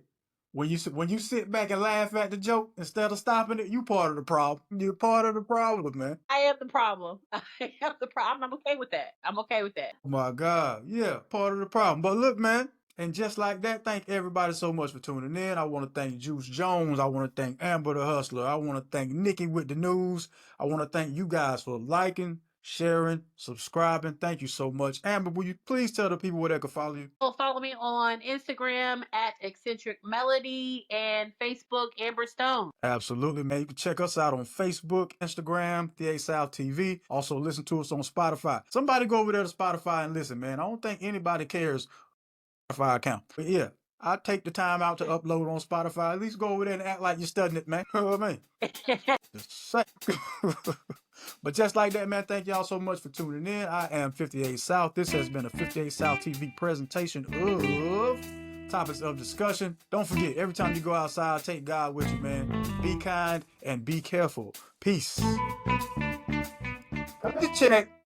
when you sit back and laugh at the joke instead of stopping it, you part of the problem. You're part of the problem, man. I am the problem. I am the problem. I'm okay with that. I'm okay with that. Oh my God, yeah, part of the problem. But look, man, and just like that, thank everybody so much for tuning in. I want to thank Juice Jones. I want to thank Amber the Hustler. I want to thank Nikki with the news. I want to thank you guys for liking, sharing, subscribing. Thank you so much. Amber, will you please tell the people where they can follow you? Follow me on Instagram at Eccentric Melody and Facebook Amber Stone. Absolutely, man. You can check us out on Facebook, Instagram, The A South TV. Also, listen to us on Spotify. Somebody go over there to Spotify and listen, man. I don't think anybody cares Spotify account. But yeah, I take the time out to upload on Spotify. At least go over there and act like you're studying it, man. You know what I mean? Just say. But just like that, man, thank y'all so much for tuning in. I am 58 South. This has been a 58 South TV presentation of topics of discussion. Don't forget, every time you go outside, take God with you, man. Be kind and be careful. Peace. Check.